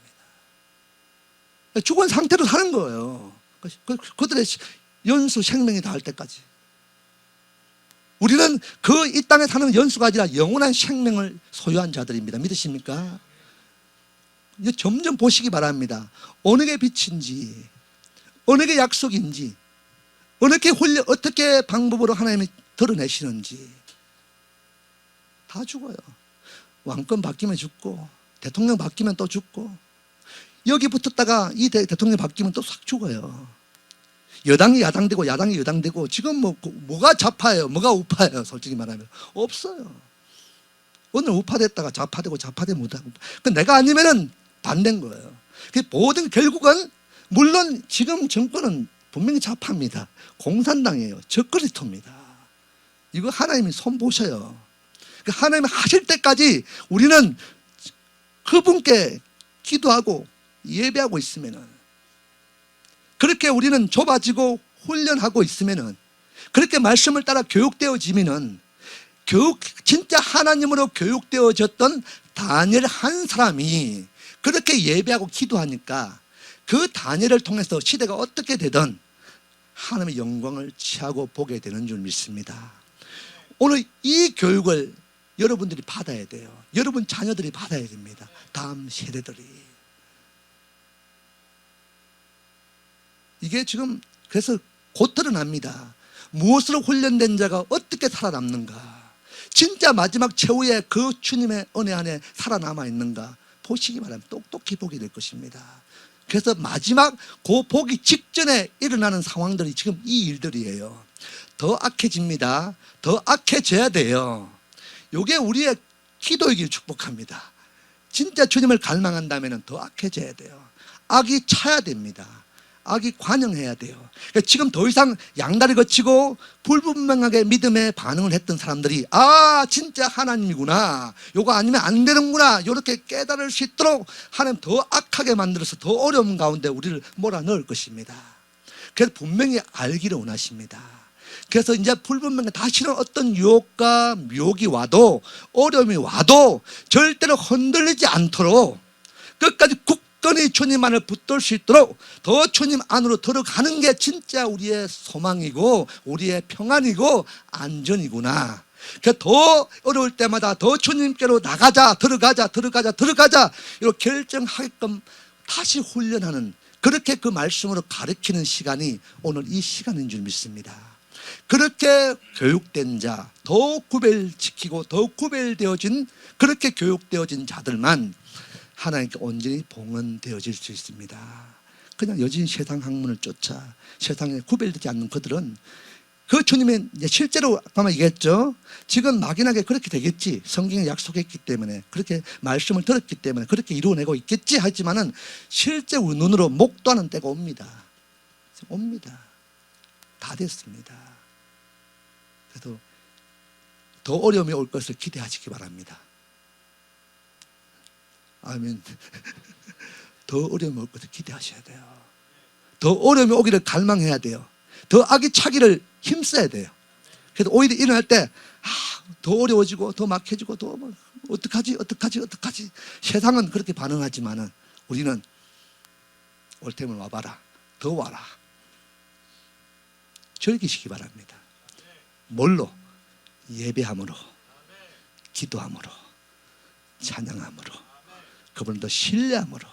죽은 상태로 사는 거예요. 그들의 연수 생명이 닿을 때까지. 우리는 그 이 땅에 사는 연수가 아니라 영원한 생명을 소유한 자들입니다. 믿으십니까? 이제 점점 보시기 바랍니다. 어느 게 빛인지, 어느 게 약속인지, 어떻게 방법으로 하나님이 드러내시는지 다 죽어요. 왕권 바뀌면 죽고, 대통령 바뀌면 또 죽고, 여기 붙었다가 이 대통령 바뀌면 또 싹 죽어요. 여당이 야당되고 야당이 여당되고 지금 뭐가 좌파예요? 뭐가 우파예요? 솔직히 말하면 없어요. 오늘 우파됐다가 좌파되고 좌파되면 못하고 내가 아니면은 반대인 거예요. 모든 결국은 물론 지금 정권은 분명히 좌파입니다. 공산당이에요. 적그리스도입니다. 이거 하나님이 손 보셔요. 하나님이 하실 때까지 우리는 그분께 기도하고 예배하고 있으면은 그렇게 우리는 좁아지고 훈련하고 있으면은 그렇게 말씀을 따라 교육되어지면은 진짜 하나님으로 교육되어졌던 다니엘 한 사람이 그렇게 예배하고 기도하니까 그 다니엘을 통해서 시대가 어떻게 되든 하나님의 영광을 취하고 보게 되는 줄 믿습니다. 오늘 이 교육을 여러분들이 받아야 돼요. 여러분 자녀들이 받아야 됩니다. 다음 세대들이. 이게 지금 그래서 곧 드러납니다. 무엇으로 훈련된 자가 어떻게 살아남는가? 진짜 마지막 최후의 그 주님의 은혜 안에 살아남아 있는가? 보시기 바랍니다. 똑똑히 보게 될 것입니다. 그래서 마지막 그 보기 직전에 일어나는 상황들이 지금 이 일들이에요. 더 악해집니다. 더 악해져야 돼요. 이게 우리의 기도이길 축복합니다. 진짜 주님을 갈망한다면 더 악해져야 돼요. 악이 차야 됩니다. 악이 관영해야 돼요. 그러니까 지금 더 이상 양다리 거치고 불분명하게 믿음에 반응을 했던 사람들이 아 진짜 하나님이구나, 요거 아니면 안 되는구나, 이렇게 깨달을 수 있도록 하나님 더 악하게 만들어서 더 어려움 가운데 우리를 몰아넣을 것입니다. 그래서 분명히 알기를 원하십니다. 그래서 이제 불분명해 다시는 어떤 유혹과 미혹이 와도 어려움이 와도 절대로 흔들리지 않도록 끝까지 굳건히 주님 안을 붙들 수 있도록 더 주님 안으로 들어가는 게 진짜 우리의 소망이고 우리의 평안이고 안전이구나. 더 어려울 때마다 더 주님께로 나가자, 들어가자 이렇게 결정하게끔 다시 훈련하는, 그렇게 그 말씀으로 가르치는 시간이 오늘 이 시간인 줄 믿습니다. 그렇게 교육된 자, 더욱 구별지키고 더욱 구별되어진, 그렇게 교육되어진 자들만 하나님께 온전히 봉헌되어질 수 있습니다. 그냥 여전히 세상 학문을 쫓아 세상에 구별되지 않는 그들은 그 주님의 실제로 아까 얘기했죠. 지금 막연하게 그렇게 되겠지, 성경에 약속했기 때문에, 그렇게 말씀을 들었기 때문에 그렇게 이루어내고 있겠지 하지만은 실제 우리 눈으로 목도하는 때가 옵니다. 다 됐습니다. 그래서 더 어려움이 올 것을 기대하시기 바랍니다. 아멘. 더 어려움이 올 것을 기대하셔야 돼요. 더 어려움이 오기를 갈망해야 돼요. 더 악이 차기를 힘써야 돼요. 그래서 오히려 일어날 때 더 어려워지고 더 막혀지고 더 어떡하지 세상은 그렇게 반응하지만은 우리는 올 테면 와봐라, 더 와라, 즐기시기 바랍니다. 뭘로? 예배함으로, 기도함으로, 찬양함으로, 그분을 더 신뢰함으로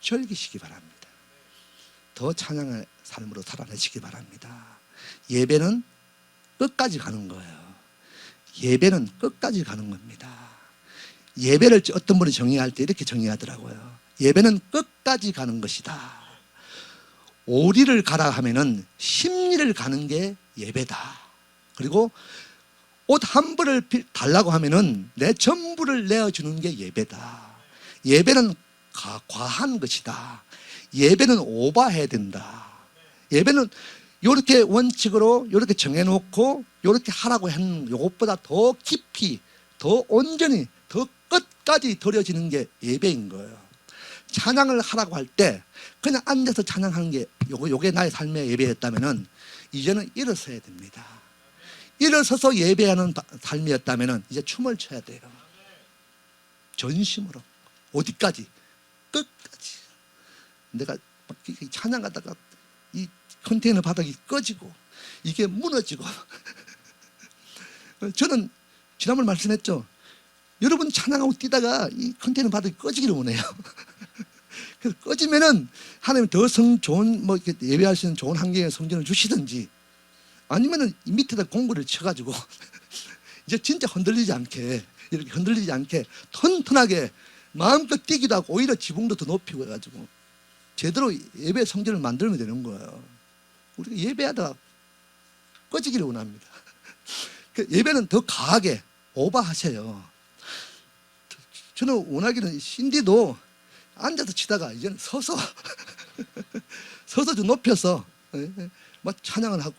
즐기시기 바랍니다. 더 찬양의 삶으로 살아내시기 바랍니다. 예배는 끝까지 가는 거예요. 예배는 끝까지 가는 겁니다. 예배를 어떤 분이 정의할 때 이렇게 정의하더라고요. 예배는 끝까지 가는 것이다. 오리를 가라 하면은 십리를 가는 게 예배다. 그리고 옷 한 벌을 달라고 하면은 내 전부를 내어주는 게 예배다. 예배는 과한 것이다. 예배는 오버해야 된다. 예배는 이렇게 원칙으로 이렇게 정해놓고 이렇게 하라고 하는 이것보다 더 깊이, 더 온전히, 더 끝까지 드려지는 게 예배인 거예요. 찬양을 하라고 할 때 그냥 앉아서 찬양하는 게 요게 나의 삶의 예배였다면은 이제는 일어서야 됩니다. 일어서서 예배하는 삶이었다면은 이제 춤을 춰야 돼요. 전심으로. 어디까지? 끝까지. 내가 찬양하다가 이 컨테이너 바닥이 꺼지고 이게 무너지고 저는 지난번 말씀했죠. 여러분 찬양하고 뛰다가 이 컨테이너 바닥이 꺼지기를 원해요. 그래서 꺼지면은 하나님 더 좋은 이렇게 예배할 수 있는 좋은 환경에 성전을 주시든지 아니면은 이 밑에다 공구를 쳐가지고 이제 진짜 흔들리지 않게, 이렇게 흔들리지 않게 튼튼하게 마음껏 뛰기도 하고 오히려 지붕도 더 높이고 해가지고 제대로 예배 성전을 만들면 되는 거예요. 우리가 예배하다가 꺼지기를 원합니다. 예배는 더 강하게 오버하세요. 저는 원하기는 신디도 앉아서 치다가 이제는 서서 좀 높여서 막 찬양을 하고.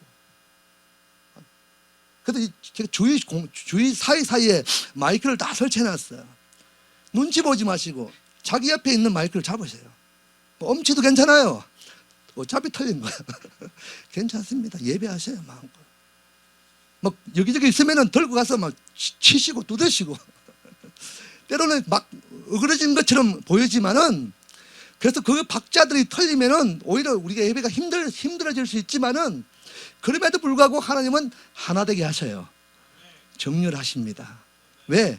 그래서 제가 주위 사이사이에 마이크를 다 설치해놨어요. 눈치 보지 마시고 자기 옆에 있는 마이크를 잡으세요. 엄치도 괜찮아요. 어차피 틀린 거야. 괜찮습니다. 예배하세요, 마음껏. 막 여기저기 있으면은 들고 가서 막 치시고 두드시고 때로는 막 어그러진 것처럼 보이지만은, 그래서 그 박자들이 틀리면은 오히려 우리가 예배가 힘들어질 수 있지만은 그럼에도 불구하고 하나님은 하나 되게 하셔요. 정렬하십니다. 왜?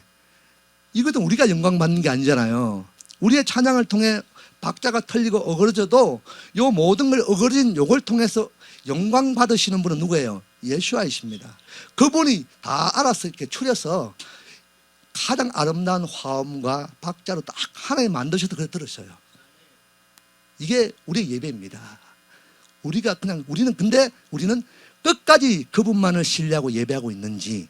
이것도 우리가 영광 받는 게 아니잖아요. 우리의 찬양을 통해 박자가 틀리고 어그러져도 요 모든 걸 어그러진 요걸 통해서 영광 받으시는 분은 누구예요? 예수아이십니다. 그분이 다 알아서 이렇게 추려서 가장 아름다운 화음과 박자로 딱 하나에 만드셔서 그래 들으셔요. 이게 우리의 예배입니다. 우리는 끝까지 그분만을 신뢰하고 예배하고 있는지,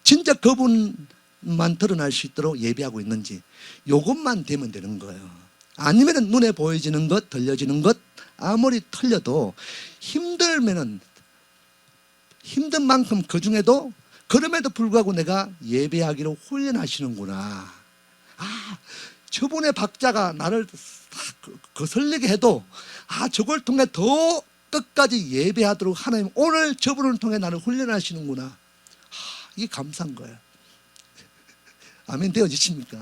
진짜 그분만 드러날 수 있도록 예배하고 있는지, 요것만 되면 되는 거예요. 아니면 눈에 보여지는 것, 들려지는 것 아무리 틀려도 힘들면은 힘든 만큼 그 중에도 그럼에도 불구하고 내가 예배하기로 훈련하시는구나. 아, 저분의 박자가 나를 거슬리게 해도 저걸 통해 더 끝까지 예배하도록 하나님 오늘 저분을 통해 나를 훈련하시는구나. 이게 감사한 거예요. 아멘 되어지십니까?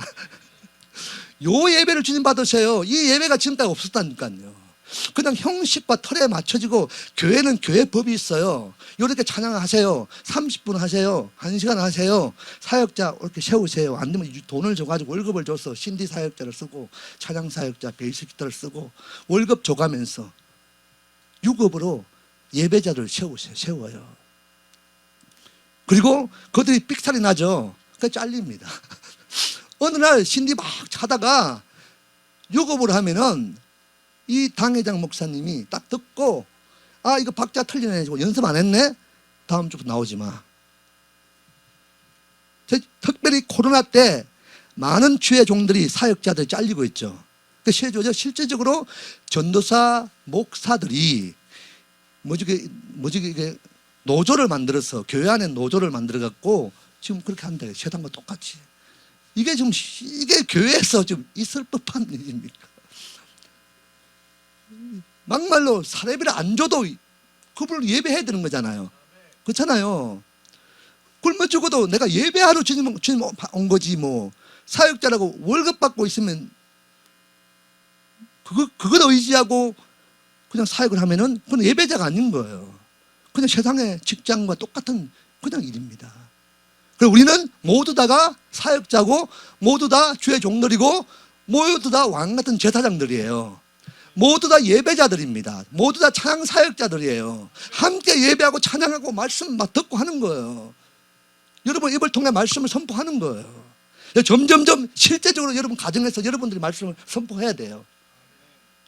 요 예배를 주님 받으세요. 이 예배가 지금까지 없었다니까요. 그냥 형식과 틀에 맞춰지고, 교회는 교회 법이 있어요. 이렇게 찬양하세요. 30분 하세요. 1시간 하세요. 사역자 이렇게 세우세요. 안 되면 돈을 줘가지고 월급을 줘서 신디 사역자를 쓰고 찬양 사역자 베이스 기타를 쓰고 월급 줘가면서 유급으로 예배자를 세워요. 그리고 그들이 삑살이 나죠. 그래서 잘립니다. 어느 날 신디 막 하다가 유급으로 하면은 이 당회장 목사님이 딱 듣고 이거 박자 틀리네, 연습 안 했네, 다음 주부터 나오지 마. 특별히 코로나 때 많은 주의 종들이 사역자들이 잘리고 있죠. 실제적으로 전도사 목사들이 이게 노조를 만들어서, 교회 안에 노조를 만들어 갖고 지금 그렇게 한다. 세상과 똑같이. 이게 교회에서 좀 있을 법한 일입니까? 막말로 사례비를 안 줘도 그분을 예배해야 되는 거잖아요. 그렇잖아요. 굶어 죽어도 내가 예배하러 주님 온 거지, 뭐. 사역자라고 월급 받고 있으면 그걸 의지하고 그냥 사역을 하면은 그건 예배자가 아닌 거예요. 그냥 세상의 직장과 똑같은 그냥 일입니다. 그리고 우리는 모두 다가 사역자고, 모두 다 주의 종들이고, 모두 다 왕 같은 제사장들이에요. 모두 다 예배자들입니다. 모두 다 찬양 사역자들이에요. 함께 예배하고 찬양하고 말씀 듣고 하는 거예요. 여러분 입을 통해 말씀을 선포하는 거예요. 점점점 실제적으로 여러분 가정에서 여러분들이 말씀을 선포해야 돼요.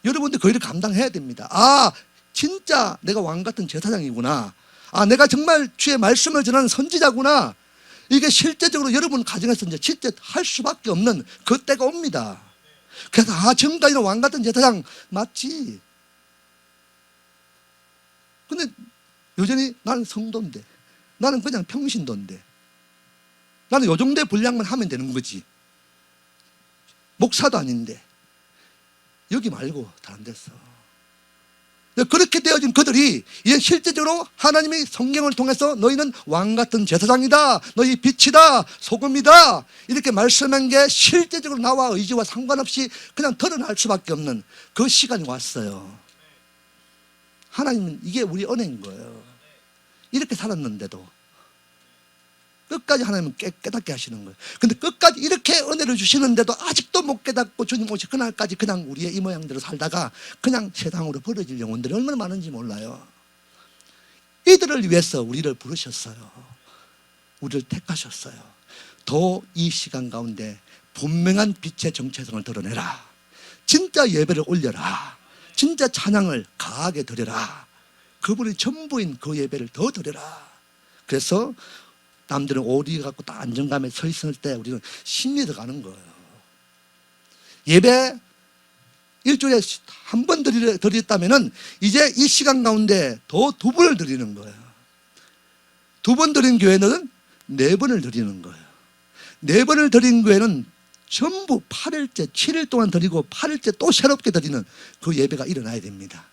여러분들이 그 일을 감당해야 됩니다. 진짜 내가 왕 같은 제사장이구나. 내가 정말 주의 말씀을 전하는 선지자구나. 이게 실제적으로 여러분 가정에서 이제 진짜 할 수밖에 없는 그 때가 옵니다. 그래서 지금까지는 왕 같은 제사장 맞지. 근데 여전히 나는 성도인데, 나는 그냥 평신도인데, 나는 요 정도의 분량만 하면 되는 거지. 목사도 아닌데 여기 말고 다른 데서. 그렇게 되어진 그들이 이제 실제적으로 하나님이 성경을 통해서 너희는 왕 같은 제사장이다, 너희 빛이다, 소금이다, 이렇게 말씀한 게 실제적으로 나와 의지와 상관없이 그냥 드러날 수밖에 없는 그 시간이 왔어요. 하나님은 이게 우리 은혜인 거예요. 이렇게 살았는데도 끝까지 하나님은 깨닫게 하시는 거예요. 근데 끝까지 이렇게 은혜를 주시는데도 아직도 못 깨닫고 주님 오실 그날까지 그냥 우리의 이 모양대로 살다가 그냥 세상으로 버려질 영혼들이 얼마나 많은지 몰라요. 이들을 위해서 우리를 부르셨어요. 우리를 택하셨어요. 더 이 시간 가운데 분명한 빛의 정체성을 드러내라. 진짜 예배를 올려라. 진짜 찬양을 강하게 드려라. 그분이 전부인 그 예배를 더 드려라. 그래서 남들은 오리 갖고 딱 안정감에 서 있을 때 우리는 신이 들어가는 거예요. 예배 일주일에 한 번 드렸다면은 이제 이 시간 가운데 더 2번을 드리는 거예요. 2번 드린 교회는 4번을 드리는 거예요. 4번을 드린 교회는 전부 8일째, 7일 동안 드리고 8일째 또 새롭게 드리는 그 예배가 일어나야 됩니다.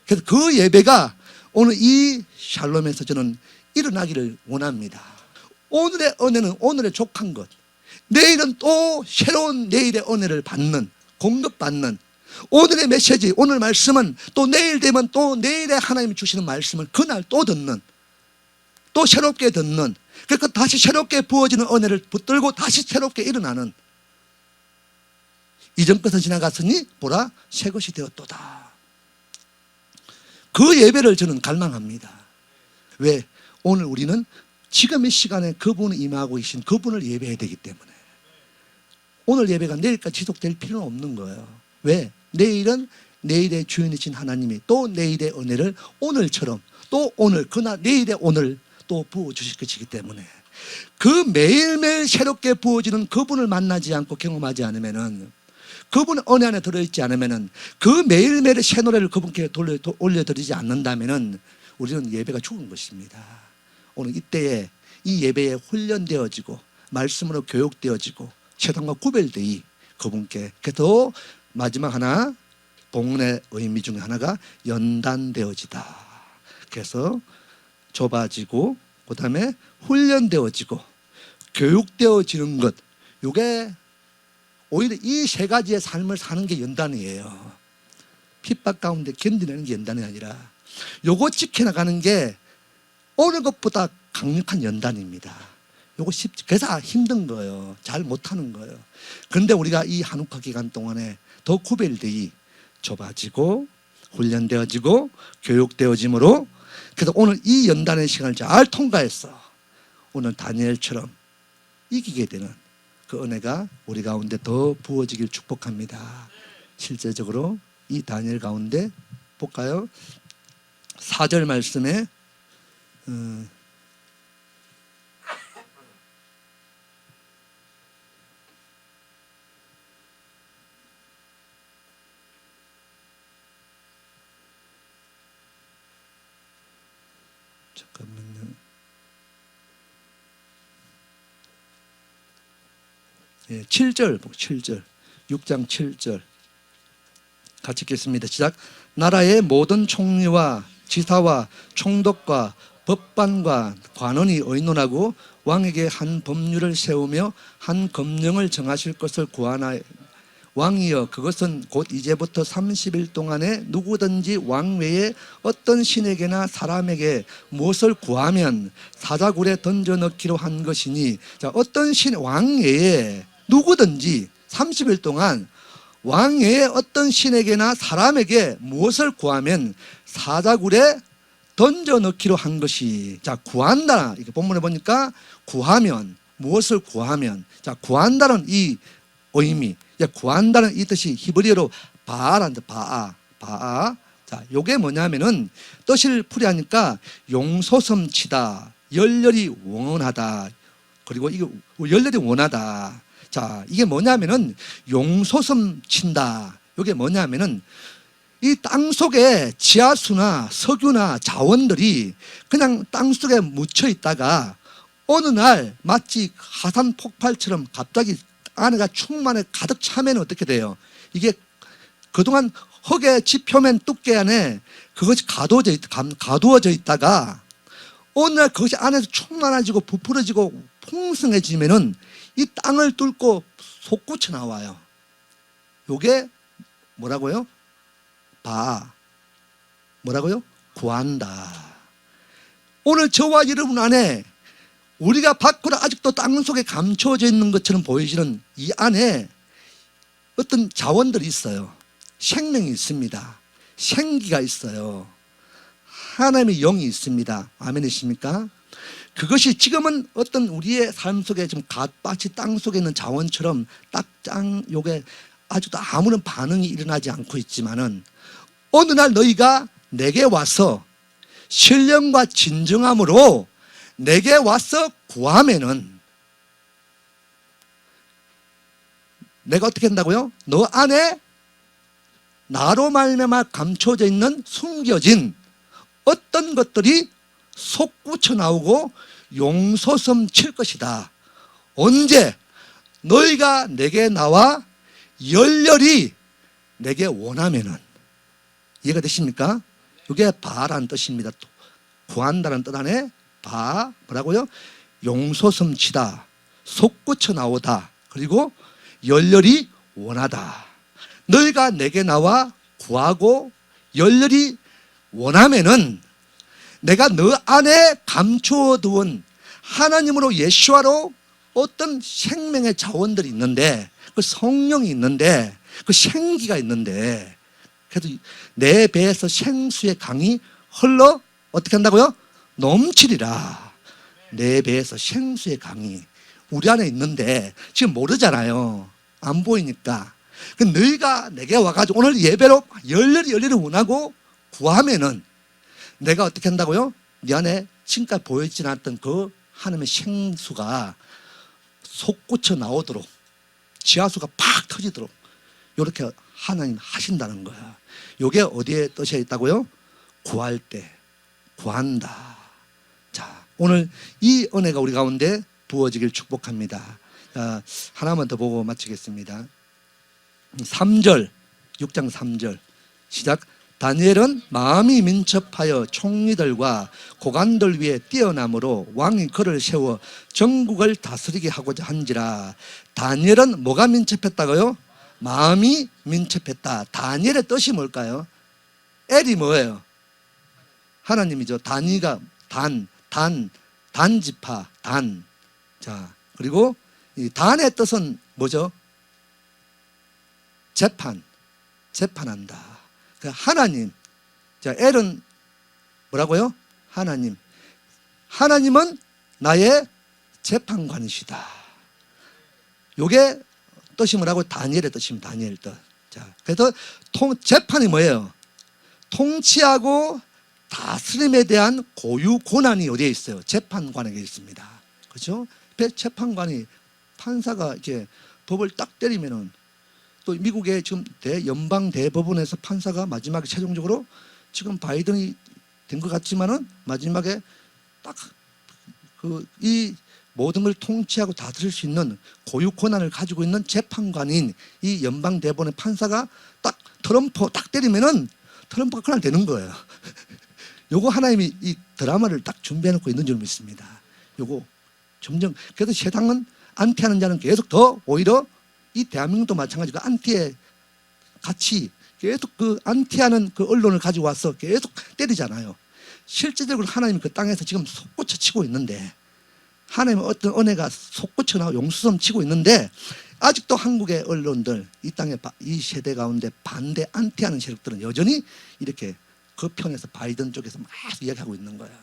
그래서 그 예배가 오늘 이 샬롬에서 저는 일어나기를 원합니다. 오늘의 은혜는 오늘에 족한 것, 내일은 또 새로운 내일의 은혜를 받는, 공급받는, 오늘의 메시지, 오늘 말씀은 또 내일 되면 또 내일에 하나님이 주시는 말씀을 그날 또 듣는, 또 새롭게 듣는, 그러니까 다시 새롭게 부어지는 은혜를 붙들고 다시 새롭게 일어나는, 이전 것은 지나갔으니 보라 새 것이 되었도다. 그 예배를 저는 갈망합니다. 왜? 오늘 우리는 지금 이 시간에 그분이 임하고 계신 그분을 예배해야 되기 때문에 오늘 예배가 내일까지 지속될 필요는 없는 거예요. 왜? 내일은 내일의 주인이신 하나님이 또 내일의 은혜를 오늘처럼 또 오늘 그날 내일의 오늘 또 부어주실 것이기 때문에 그 매일매일 새롭게 부어지는 그분을 만나지 않고 경험하지 않으면은 그분의 은혜 안에 들어있지 않으면은, 그 매일매일의 새 노래를 그분께 올려드리지 않는다면은 우리는 예배가 죽은 것입니다. 오늘 이때에 이 예배에 훈련되어지고 말씀으로 교육되어지고 세상과 구별되이 그분께, 그래서 마지막 하나 봉헌의 의미 중에 하나가 연단되어지다. 그래서 좁아지고 그 다음에 훈련되어지고 교육되어지는 것, 이게 오히려 이 세 가지의 삶을 사는 게 연단이에요. 핍박 가운데 견디는 게 연단이 아니라 요거 지켜나가는 게 어느 것보다 강력한 연단입니다. 요거 그래서 힘든 거예요. 잘 못하는 거예요. 그런데 우리가 이 한옥화 기간 동안에 더 구별되이 좁아지고 훈련되어지고 교육되어짐으로, 그래서 오늘 이 연단의 시간을 잘 통과해서 오늘 다니엘처럼 이기게 되는 그 은혜가 우리 가운데 더 부어지길 축복합니다. 실제적으로 이 다니엘 가운데 볼까요? 4절 말씀에 잠깐만요. 7절, 6장 7절 같이 읽겠습니다. 시작. 나라의 모든 총리와 지사와 총독과 법관과 관원이 의논하고 왕에게 한 법률을 세우며 한 검령을 정하실 것을 구하나 왕이여, 그것은 곧 이제부터 30일 동안에 누구든지 왕 외에 어떤 신에게나 사람에게 무엇을 구하면 사자굴에 던져 넣기로 한 것이니, 자, 어떤 왕 외에 누구든지 30일 동안 왕 외에 어떤 신에게나 사람에게 무엇을 구하면 사자굴에 던져 넣기로 한 것이, 자, 구한다. 이렇게 본문에 보니까 구하면, 무엇을 구하면, 자, 구한다는 이 의미, 구한다는 이 뜻이 히브리어로 바아란다. 바아. 자, 요게 뭐냐면은 뜻을 풀이하니까 용솟음치다, 열렬히 원하다, 그리고 이게 열렬히 원하다. 자, 이게 뭐냐면은 용솟음친다. 요게 뭐냐면은 이 땅속에 지하수나 석유나 자원들이 그냥 땅속에 묻혀 있다가 어느 날 마치 화산 폭발처럼 갑자기 안에가 충만해 가득 차면 어떻게 돼요? 이게 그동안 흙의 지표면 두께 안에 그것이 가두어져 있다가 어느 날 그것이 안에서 충만해지고 부풀어지고 풍성해지면은 이 땅을 뚫고 솟구쳐 나와요. 요게 뭐라고요? 뭐라고요? 구한다. 오늘 저와 여러분 안에 우리가 밖으로 아직도 땅속에 감춰져 있는 것처럼 보이시는 이 안에 어떤 자원들이 있어요. 생명이 있습니다. 생기가 있어요. 하나님의 영이 있습니다. 아멘이십니까? 그것이 지금은 어떤 우리의 삶 속에 좀 갓밭이 땅 속에 있는 자원처럼 요게 아직도 아무런 반응이 일어나지 않고 있지만은 어느 날 너희가 내게 와서 신령과 진정함으로 내게 와서 구하면은 내가 어떻게 한다고요? 너 안에 나로 말미암아 감춰져 있는 숨겨진 어떤 것들이 솟구쳐 나오고 용솟음 칠 것이다. 언제? 너희가 내게 나와 열렬히 내게 원하면은. 이해가 되십니까? 이게 바라는 뜻입니다. 구한다는 뜻 안에 뭐라고요? 용솟음 치다, 솟구쳐 나오다, 그리고 열렬히 원하다. 너희가 내게 나와 구하고 열렬히 원하면은 내가 너 안에 감추어 두은 하나님으로 예수와로 어떤 생명의 자원들이 있는데, 그 성령이 있는데, 그 생기가 있는데, 그래서 내 배에서 생수의 강이 흘러 어떻게 한다고요? 넘치리라. 내 배에서 생수의 강이 우리 안에 있는데 지금 모르잖아요. 안 보이니까. 너희가 내게 와가지고 오늘 예배로 열렬히 원하고 구하면은 내가 어떻게 한다고요? 네 안에 지금까지 보이지 않았던 그 하나님의 생수가 솟구쳐 나오도록, 지하수가 팍 터지도록 이렇게 하나님 하신다는 거야. 이게 어디에 뜻이 있다고요? 구할 때, 구한다. 자, 오늘 이 은혜가 우리 가운데 부어지길 축복합니다. 자, 하나만 더 보고 마치겠습니다. 3절, 6장 3절 시작. 다니엘은 마음이 민첩하여 총리들과 고관들 위에 뛰어남으로 왕이 그를 세워 전국을 다스리게 하고자 한지라. 다니엘은 뭐가 민첩했다고요? 마음이 민첩했다. 다니엘의 뜻이 뭘까요? 엘이 뭐예요? 하나님이죠. 단위가 단지파, 단. 자, 그리고 이 단의 뜻은 뭐죠? 재판한다. 하나님. 자, 엘은 뭐라고요? 하나님. 하나님은 나의 재판관이시다. 요게 뜻이 뭐라고? 다니엘의 뜻입니다. 다니엘 뜻. 자, 그래서 재판이 뭐예요? 통치하고 다스림에 대한 고유 권한이 어디에 있어요? 재판관에게 있습니다. 그렇죠? 재판관이 판사가 이렇게 법을 딱 때리면은 또 미국의 지금 연방 대법원에서 판사가 마지막에 최종적으로 지금 바이든이 된 것 같지만은 마지막에 딱 이 모든 걸 통치하고 다스릴 수 있는 고유 권한을 가지고 있는 재판관인 이 연방 대법원의 판사가 딱 트럼프 딱 때리면은 트럼프가 그날 되는 거예요. 요거 하나님이 이 드라마를 딱 준비해 놓고 있는 줄 믿습니다. 요거 점점 그래서 세상은 안티하는 자는 계속 더 오히려 이 대한민국도 마찬가지고 안티에 같이 계속 그 안티하는 그 언론을 가지고 와서 계속 때리잖아요. 실제적으로 하나님이 그 땅에서 지금 솟구쳐 치고 있는데 하나님의 어떤 은혜가 솟구쳐 나와 용수섬 치고 있는데 아직도 한국의 언론들 이 땅에 이 세대 가운데 반대 안티하는 세력들은 여전히 이렇게 그 편에서 바이든 쪽에서 막 이야기하고 있는 거예요.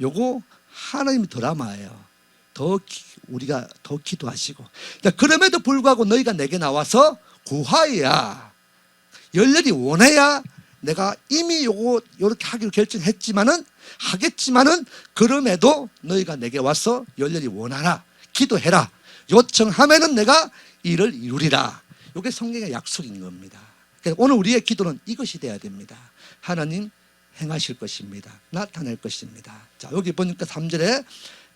요거 하나님의 드라마예요. 우리가 더 기도하시고. 그럼에도 불구하고 너희가 내게 나와서 구하여야 열렬히 원해야 내가 이미 요렇게 하기로 하겠지만은 그럼에도 너희가 내게 와서 열렬히 원하라, 기도해라, 요청하면은 내가 이를 이루리라. 이게 성경의 약속인 겁니다. 그래서 오늘 우리의 기도는 이것이 돼야 됩니다. 하나님 행하실 것입니다. 나타낼 것입니다. 자, 여기 보니까 3절에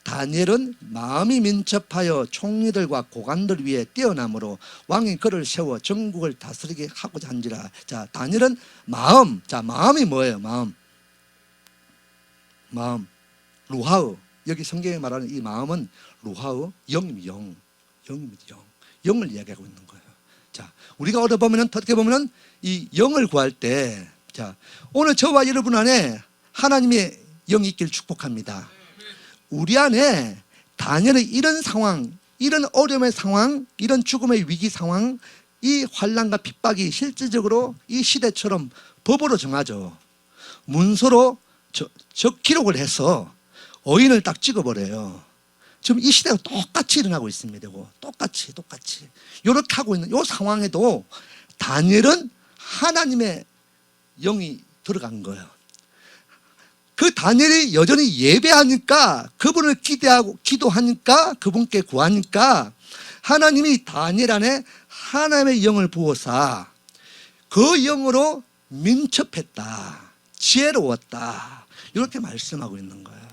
다니엘은 마음이 민첩하여 총리들과 고관들 위에 뛰어남으로 왕이 그를 세워 전국을 다스리게 하고자 한지라. 자, 다니엘은 마음. 자, 마음이 뭐예요? 마음. 루하우. 여기 성경에 말하는 이 마음은 루하우, 영입니다. 영을 이야기하고 있는 거예요. 자, 우리가 어떻게 보면은 이 영을 구할 때, 자, 오늘 저와 여러분 안에 하나님의 영이 있길 축복합니다. 우리 안에 다니엘의 이런 상황, 이런 어려움의 상황, 이런 죽음의 위기 상황, 이 환난과 핍박이 실질적으로 이 시대처럼 법으로 정하죠. 문서로 적기록을 해서 어인을 딱 찍어버려요. 지금 이 시대가 똑같이 일어나고 있습니다. 똑같이 이렇게 하고 있는 이 상황에도 다니엘은 하나님의 영이 들어간 거예요. 그 다니엘이 여전히 예배하니까, 그분을 기도하니까, 그분께 구하니까 하나님이 다니엘 안에 하나님의 영을 부어서 그 영으로 민첩했다, 지혜로웠다, 이렇게 말씀하고 있는 거예요.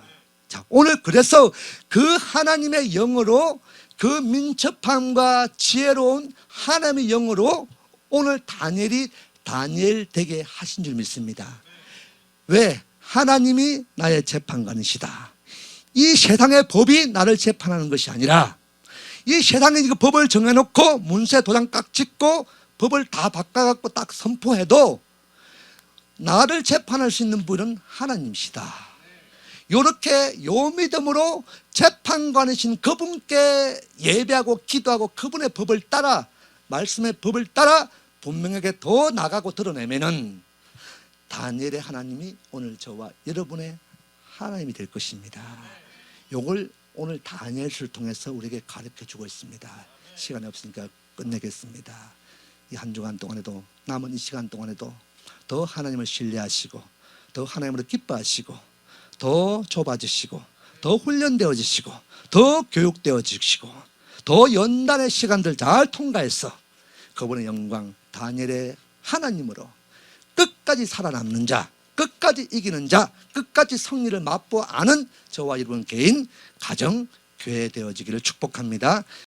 자, 오늘 그래서 그 하나님의 영으로, 그 민첩함과 지혜로운 하나님의 영으로 오늘 다니엘이 다니엘 되게 하신 줄 믿습니다. 왜? 하나님이 나의 재판관이시다. 이 세상의 법이 나를 재판하는 것이 아니라, 이 세상에 그 법을 정해놓고 문서에 도장 깍 찍고 법을 다 바꿔갖고 딱 선포해도 나를 재판할 수 있는 분은 하나님이시다. 이렇게 요 믿음으로 재판관이신 그분께 예배하고 기도하고 그분의 법을 따라, 말씀의 법을 따라 분명하게 더 나가고 드러내면은 다니엘의 하나님이 오늘 저와 여러분의 하나님이 될 것입니다. 요걸 오늘 다니엘을 통해서 우리에게 가르쳐 주고 있습니다. 시간이 없으니까 끝내겠습니다. 이 한 주간 동안에도, 남은 이 시간 동안에도 더 하나님을 신뢰하시고, 더 하나님으로 기뻐하시고, 더 좁아지시고, 더 훈련되어지시고, 더 교육되어지시고, 더 연단의 시간들 잘 통과해서 그분의 영광, 다니엘의 하나님으로 끝까지 살아남는 자, 끝까지 이기는 자, 끝까지 승리를 맛보아 아는 저와 여러분 개인, 가정, 교회 되어지기를 축복합니다.